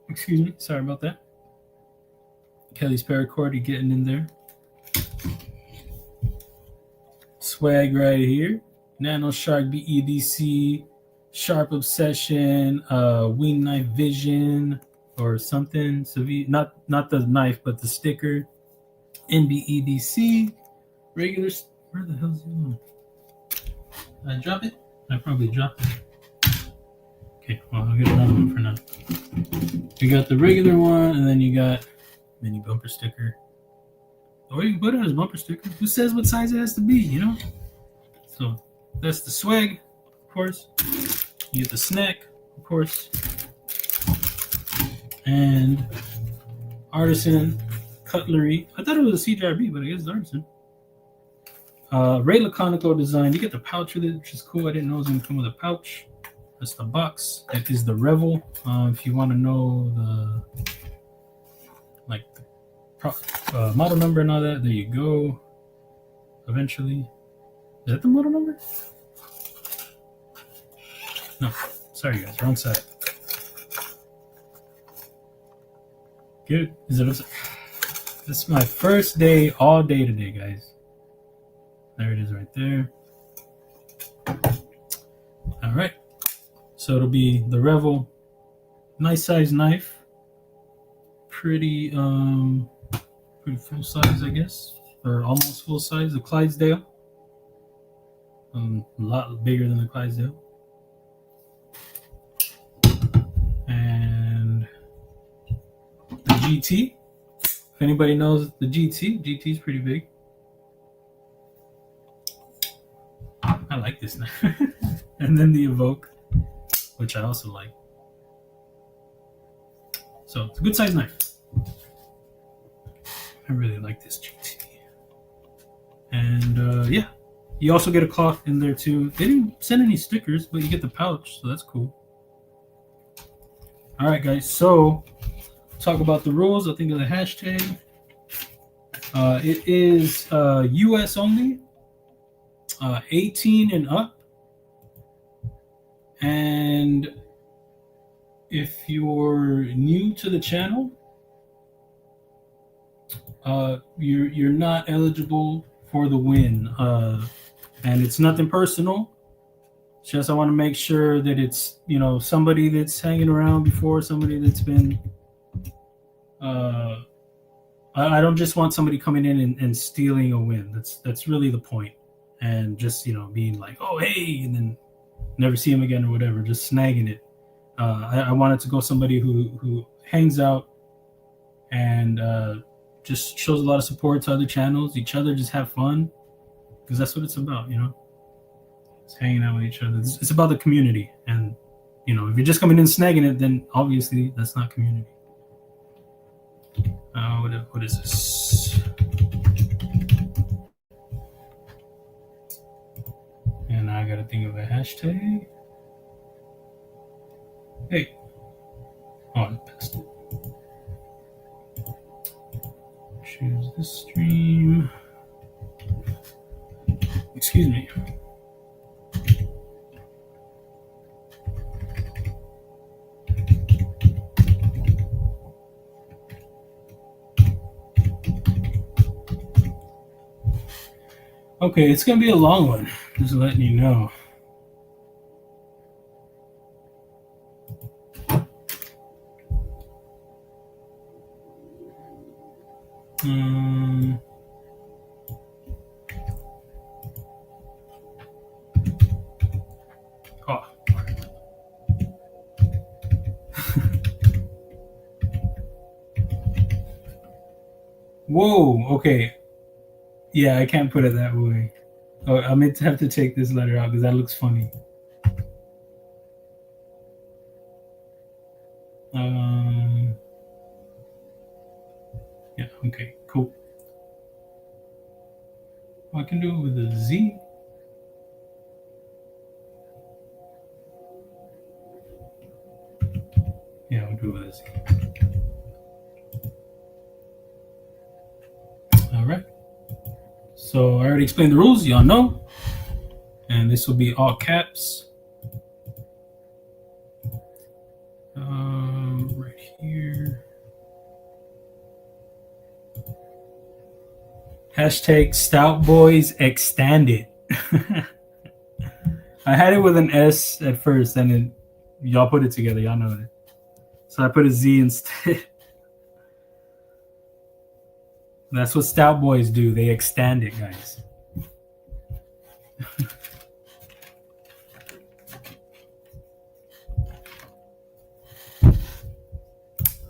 Excuse me, sorry about that. Kelly's paracord, you're getting in there. Swag right here. Nano Shark BEDC, Sharp Obsession, Wing Knife Vision, or something. So not the knife, but the sticker. NBEDC, regular. Where the hell's it going? Did I drop it? I probably dropped it. Okay, well, I'll get another one for now. You got the regular one, and then you got mini bumper sticker. Or you can put it as bumper sticker. Who says what size it has to be, you know? So that's the swag, of course. You get the snack, of course. And Artisan cutlery. I thought it was a CJRB, but I guess it's Artisan. Ray Laconico design. You get the pouch with it, which is cool. I didn't know it was going to come with a pouch. That's the box. That is the Revel. If you want to know the model number and all that, there you go. Eventually. Is that the model number? No. Sorry, guys. Wrong side. Good. Is it upside? This is my first day, all day today, guys. There it is right there. All right. So it'll be the Revel. Nice size knife. Pretty full size, I guess. Or almost full size. The Clydesdale. A lot bigger than the Clydesdale. And the GT. If anybody knows the GT is pretty big. I like this knife. And then the Evoke, which I also like. So it's a good size knife. I really like this GT. And yeah, you also get a cloth in there too. They didn't send any stickers, but you get the pouch, so that's cool. All right, guys. So talk about the rules. I think of the hashtag. It is US only, 18 and up. And if you're new to the channel, you're not eligible for the win. And it's nothing personal. It's just I want to make sure that it's, you know, somebody that's hanging around before, somebody that's been I don't just want somebody coming in and stealing a win. That's really the point. And just, you know, being like, oh hey, and then never see him again or whatever, just snagging it. I wanted to go somebody who hangs out and just shows a lot of support to other channels, each other, just have fun, because that's what it's about, you know. It's hanging out with each other. It's about the community, and you know, if you're just coming in snagging it, then obviously that's not community. What is this? And I gotta think of a hashtag. Hey. Oh, I passed it. Choose this stream. Excuse me. Okay, it's gonna be a long one. Just letting you know. Oh. Whoa. Okay. Yeah, I can't put it that way. Oh, I meant to have to take this letter out because that looks funny. Yeah, okay, cool. Oh, I can do it with a Z. Yeah, I'll do it with a Z. All right. So I already explained the rules, y'all know. And this will be all caps. Right here. Hashtag Stout Boys Extended. I had it with an S at first, and then y'all put it together. Y'all know it. So I put a Z instead. That's what Stout Boys do. They extend it, guys.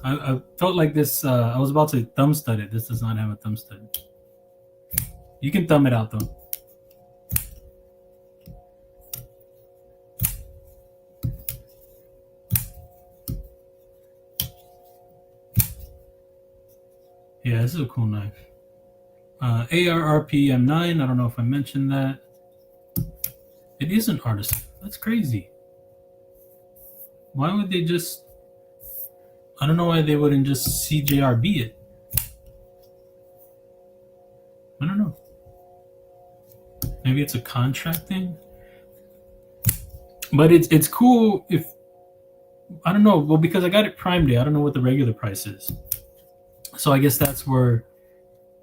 I felt like this. I was about to thumb stud it. This does not have a thumb stud. You can thumb it out, though. Yeah, this this is a cool knife. ARRP M9. I don't know if I mentioned that. It is an artisan. That's crazy. Why would they just... I don't know why they wouldn't just CJRB it. I don't know. Maybe it's a contract thing. But it's cool if... I don't know. Well, because I got it Prime Day, I don't know what the regular price is. So I guess that's where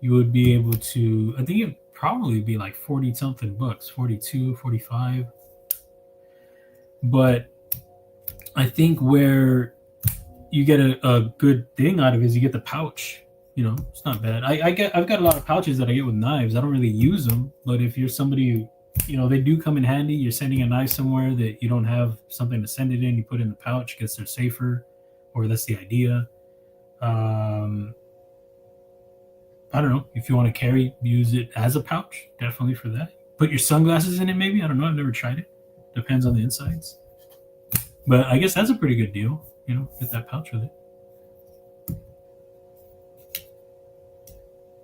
you would be able to... I think it'd probably be like 40 something bucks. 42, 45. But I think where you get a good thing out of it is you get the pouch. You know, it's not bad. I've got a lot of pouches that I get with knives. I don't really use them, but if you're somebody who, you know, they do come in handy. You're sending a knife somewhere that you don't have something to send it in, you put it in the pouch because they're safer, or that's the idea. I don't know. If you want to carry, use it as a pouch, definitely for that. Put your sunglasses in it, maybe. I don't know. I've never tried it. Depends on the insides. But I guess that's a pretty good deal. You know, get that pouch with it.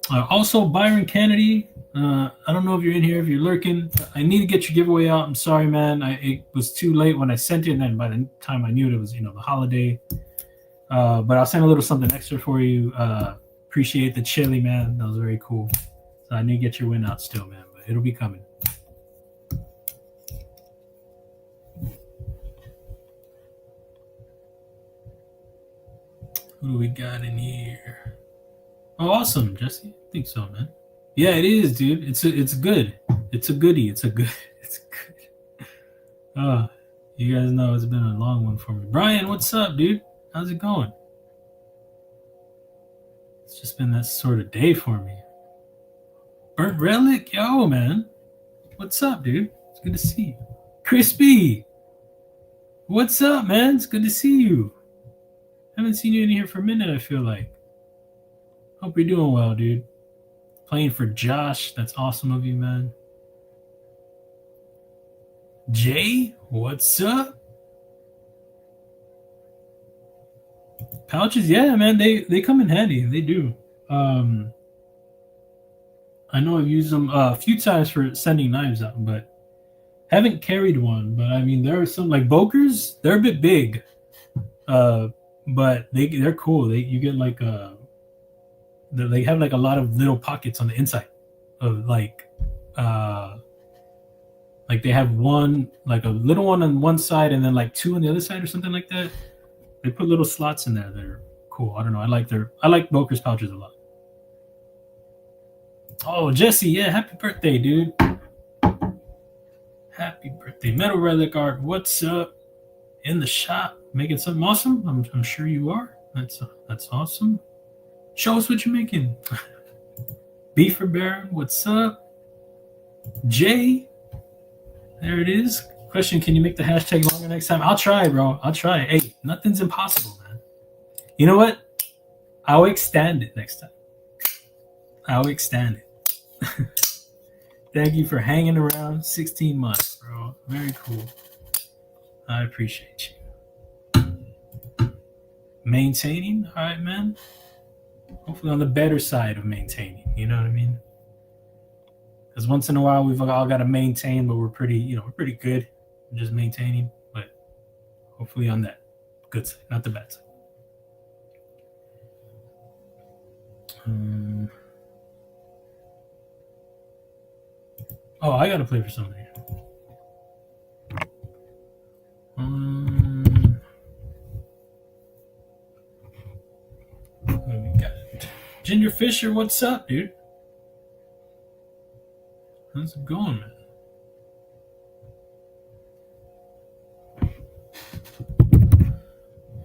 Also, Byron Kennedy. I don't know if you're in here, if you're lurking. I need to get your giveaway out. I'm sorry, man. It was too late when I sent it, and then by the time I knew it was, you know, the holiday. But I'll send a little something extra for you. Appreciate the chili, man. That was very cool. So I need to get your win out still, man. But it'll be coming. Who do we got in here? Oh, awesome, Jesse. I think so, man. Yeah, it is, dude. It's good. It's a goodie. It's good. You guys know it's been a long one for me. Brian, what's up, dude? How's it going? It's just been that sort of day for me. Burnt Relic, yo, man. What's up, dude? It's good to see you. Crispy, what's up, man? It's good to see you. Haven't seen you in here for a minute, I feel like. Hope you're doing well, dude. Playing for Josh. That's awesome of you, man. Jay, what's up? Pouches, yeah, man. They come in handy. They do. I know I've used them a few times for sending knives out, but haven't carried one. But I mean, there are some like Bokers. They're a bit big, but they're cool. You get like they have like a lot of little pockets on the inside of like they have one, like a little one on one side and then like two on the other side or something like that. They put little slots in there that are cool. I don't know. I like Boker's pouches a lot. Oh, Jesse, yeah, happy birthday, dude. Happy birthday. Metal Relic Art, what's up? In the shop, making something awesome? I'm sure you are. That's awesome. Show us what you're making. Beefer Baron, what's up? Jay, there it is. Question, can you make the hashtag longer next time? I'll try, bro. I'll try. Hey, nothing's impossible, man. You know what? I'll extend it next time. I'll extend it. Thank you for hanging around 16 months, bro. Very cool. I appreciate you. Maintaining? All right, man. Hopefully on the better side of maintaining. You know what I mean? Because once in a while we've all got to maintain, but we're pretty good. We're just maintaining, but hopefully on that good side, not the bad side. Oh, I gotta play for somebody. What do we got? Ginger Fisher, what's up, dude? How's it going, man?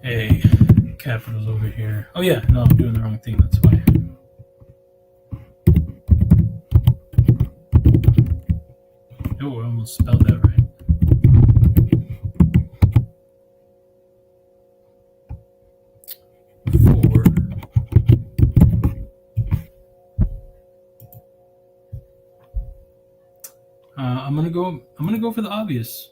Hey, Capital's over here. Oh yeah, no, I'm doing the wrong thing, that's why. Oh, I almost spelled that right. I'm gonna go for the obvious.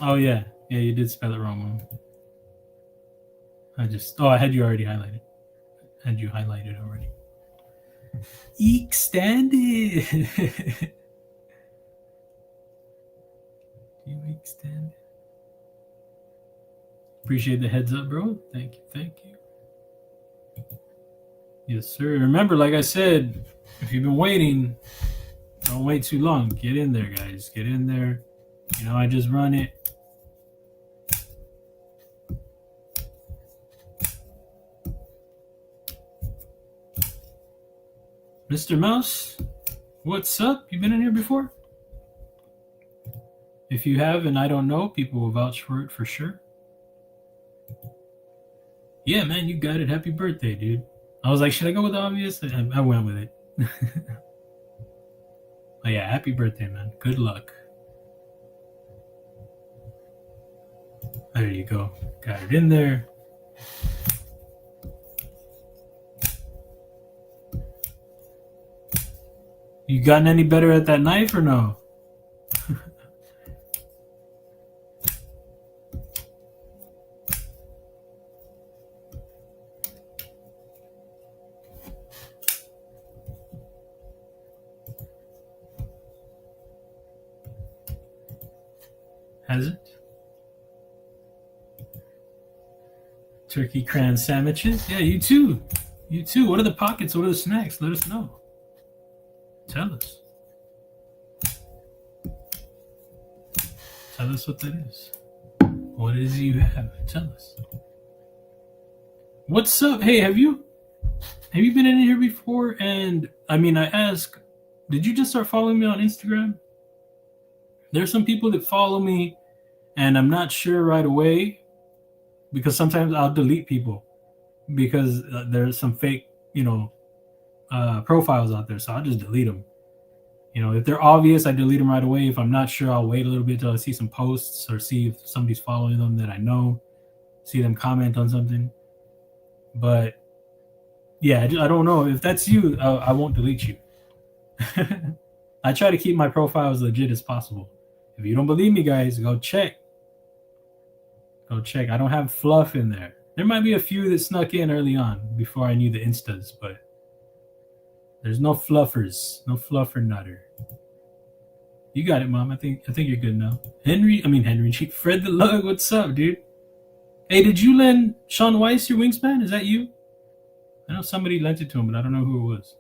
Oh yeah, you did spell it wrong, Mom. I had you already highlighted. Had you highlighted already? Extended. You extend. Appreciate the heads up, bro. Thank you. Yes, sir. Remember, like I said, if you've been waiting, don't wait too long. Get in there, guys. Get in there. You know, I just run it. Mr. Mouse, what's up? You been in here before? If you have and I don't know, people will vouch for it for sure. Yeah, man, you got it. Happy birthday, dude. I was like, should I go with the obvious? I went with it. Oh, yeah, happy birthday, man. Good luck. There you go. Got it in there. You gotten any better at that knife or no? Has it? Turkey cran sandwiches? Yeah, you too. You too. What are the pockets? What are the snacks? Let us know. Tell us. Tell us what that is. What is it you have? Tell us. What's up? Hey, have you been in here before? And I mean, I ask, did you just start following me on Instagram? There's some people that follow me and I'm not sure right away because sometimes I'll delete people because there's some fake, profiles out there. So I'll just delete them. You know, if they're obvious, I delete them right away. If I'm not sure, I'll wait a little bit till I see some posts or see if somebody's following them that I know, see them comment on something. But yeah, I don't know. If that's you, I won't delete you. I try to keep my profile as legit as possible. If you don't believe me, guys, go check. Go check. I don't have fluff in there. There might be a few that snuck in early on before I knew the Instas, but there's no fluffers. No fluffer nutter. You got it, Mom. I think you're good now. Henry, Fred the Lug, what's up, dude? Hey, did you lend Sean Weiss your wingspan? Is that you? I know somebody lent it to him, but I don't know who it was.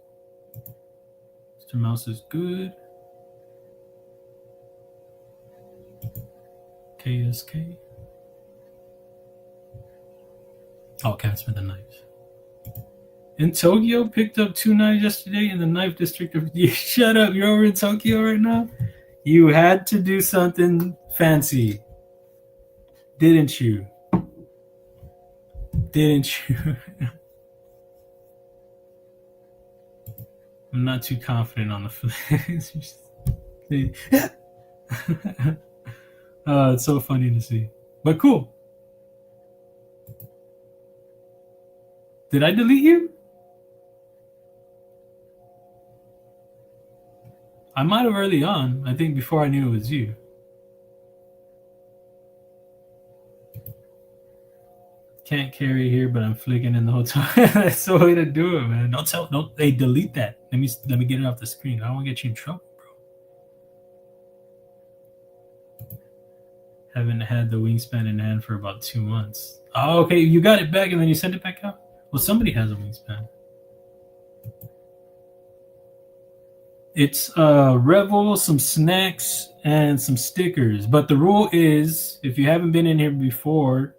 Mr. Mouse is good. KSK. Oh, Cat's with the knives. In Tokyo, picked up 2 knives yesterday in the knife district of... Shut up, you're over in Tokyo right now? You had to do something fancy. Didn't you? I'm not too confident on the flash. It's so funny to see. But cool. Did I delete you? I might have early on. I think before I knew it was you. Can't carry here, but I'm flicking in the whole time. That's the way to do it, man. Don't delete that. Let me get it off the screen. I don't want to get you in trouble, bro. Haven't had the wingspan in hand for about 2 months. Oh, okay. You got it back and then you sent it back out? Well, somebody has a wingspan. It's Revel, some snacks, and some stickers. But the rule is, if you haven't been in here before,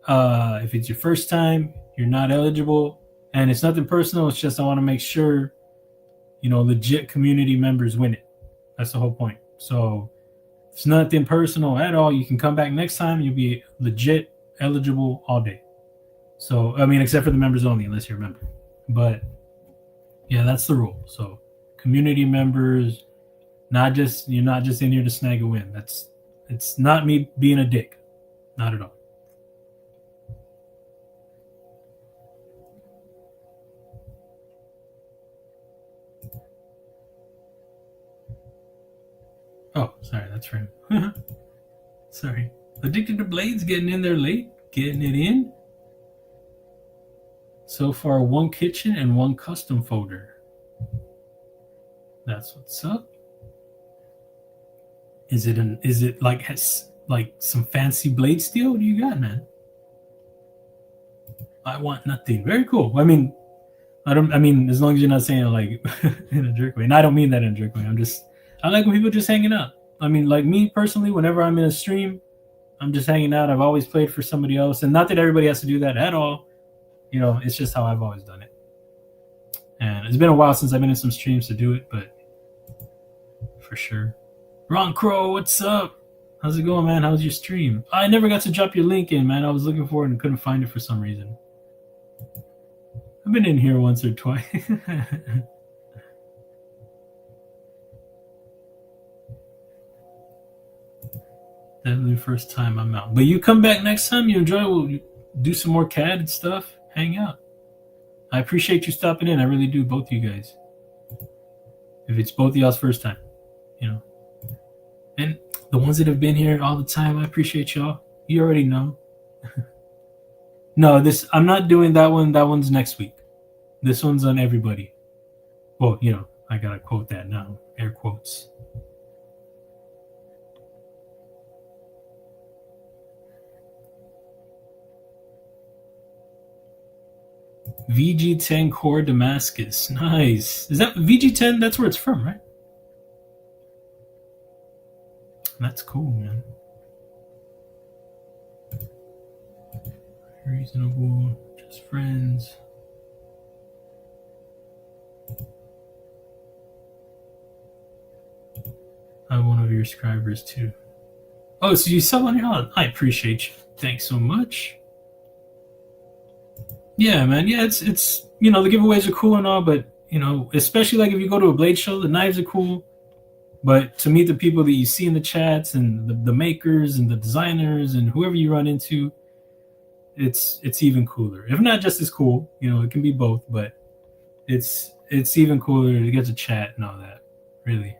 if it's your first time, you're not eligible. And it's nothing personal. It's just I want to make sure, legit community members win it. That's the whole point. So it's nothing personal at all. You can come back next time. You'll be legit eligible all day. So, except for the members only, unless you're a member. But yeah, that's the rule. So community members, you're not just in here to snag a win. It's not me being a dick. Not at all. Oh, sorry, that's for him. Sorry. Addicted to blades, getting in there late, getting it in. So far, 1 kitchen and 1 custom folder. That's what's up. Is it like some fancy blade steel? What do you got, man? I want nothing. Very cool. I mean, as long as you're not saying it like in a jerk way. And I don't mean that in a jerk way. I like when people just hanging out. I mean, like me personally, whenever I'm in a stream, I'm just hanging out. I've always played for somebody else. And not that everybody has to do that at all. You know, it's just how I've always done it. And it's been a while since I've been in some streams to do it, but for sure. Ron Crow, what's up? How's it going, man? How's your stream? I never got to drop your link in, man. I was looking for it and couldn't find it for some reason. I've been in here once or twice. Definitely first time I'm out. But you come back next time, you enjoy it, we'll do some more CAD and stuff, hang out. I appreciate you stopping in. I really do, both of you guys. If it's both of y'all's first time, you know. And the ones that have been here all the time, I appreciate y'all. You already know. No, I'm not doing that one. That one's next week. This one's on everybody. Well, you know, I gotta quote that now. Air quotes. VG10 Core Damascus. Nice. Is that VG10? That's where it's from, right? That's cool, man. Reasonable. Just friends. I'm one of your subscribers too. Oh, so you sell on your own? I appreciate you. Thanks so much. Yeah, man. Yeah, it's you know, the giveaways are cool and all, but you know, especially like if you go to a blade show, the knives are cool. But to meet the people that you see in the chats and the makers and the designers and whoever you run into, it's even cooler. If not just as cool, you know, it can be both, but it's even cooler to get to chat and all that. Really.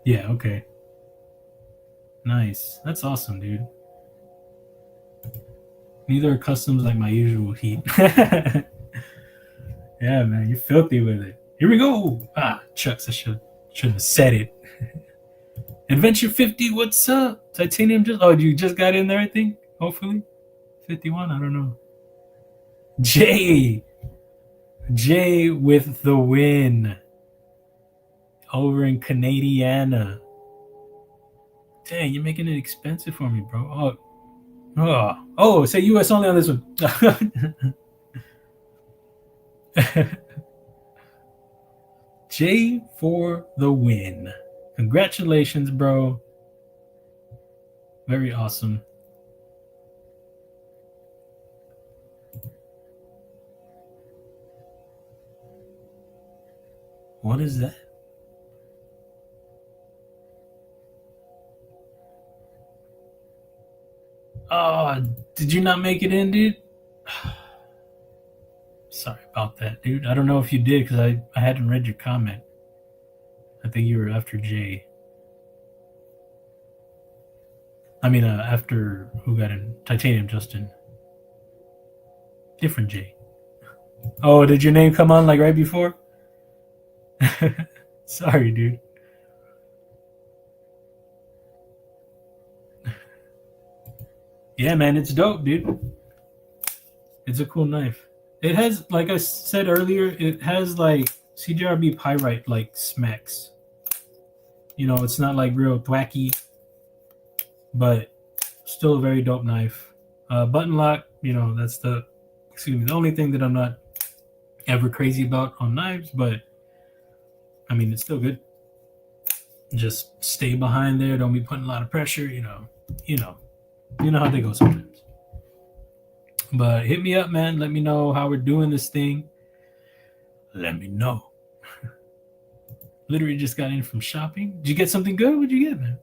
Yeah, okay. Nice. That's awesome, dude. Neither are customs like my usual heat. Yeah, man, you're filthy with it. Here we go. Chucks, I shouldn't have said it. Adventure 50, what's up? Titanium you just got in there, I think. Hopefully. 51, I don't know. Jay with the win. Over in Canadiana. Dang, you're making it expensive for me, bro. Say US only on this one. Jay for the win. Congratulations, bro. Very awesome. What is that? Oh, did you not make it in, dude? Sorry about that, dude. I don't know if you did because I hadn't read your comment. I think you were after Jay. I mean, after who got in? Titanium Justin. Different Jay. Oh, did your name come on like right before? Sorry, dude. Yeah, man, it's dope, dude. It's a cool knife. It has, like I said earlier, it has like CJRB pyrite like smacks. You know, it's not like real thwacky, but still a very dope knife. Button lock, you know, that's the only thing that I'm not ever crazy about on knives, but I mean, it's still good. Just stay behind there. Don't be putting a lot of pressure, you know how they go sometimes. But hit me up, man. Let me know how we're doing this thing. Let me know. Literally just got in from shopping. Did you get something good? What'd you get, man?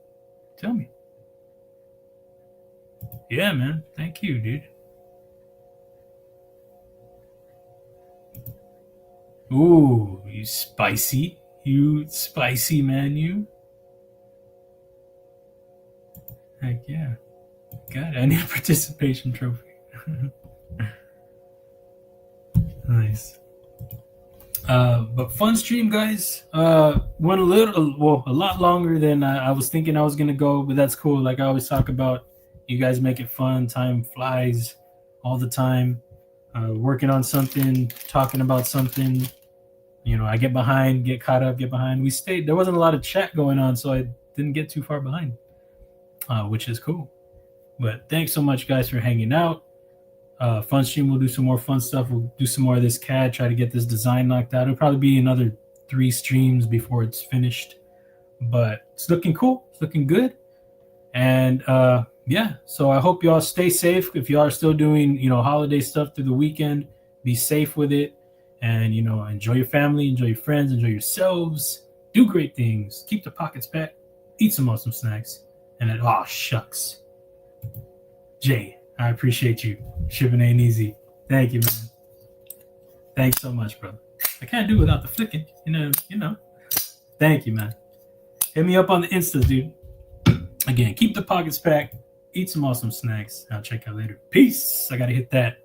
Tell me. Yeah, man. Thank you, dude. Ooh, you spicy. You spicy, man, you. Heck yeah. Got it. I need a participation trophy. Nice. But fun stream, guys. Went a lot longer than I was thinking I was gonna go, but that's cool. Like I always talk about, you guys make it fun. Time flies all the time. Working on something, talking about something. You know, I get behind, get caught up, get behind. We stayed. There wasn't a lot of chat going on, so I didn't get too far behind, which is cool. But thanks so much, guys, for hanging out. Fun stream. We'll do some more fun stuff. We'll do some more of this CAD. Try to get this design knocked out. It'll probably be another 3 streams before it's finished. But it's looking cool. It's looking good. And yeah, so I hope y'all stay safe. If y'all are still doing, you know, holiday stuff through the weekend, be safe with it. And, you know, enjoy your family, enjoy your friends, enjoy yourselves. Do great things. Keep the pockets packed. Eat some awesome snacks. And then, oh, shucks. Jay, I appreciate you. Shipping ain't easy. Thank you, man. Thanks so much, brother. I can't do without the flicking. You know. Thank you, man. Hit me up on the Insta, dude. Again, keep the pockets packed. Eat some awesome snacks. I'll check out later. Peace. I got to hit that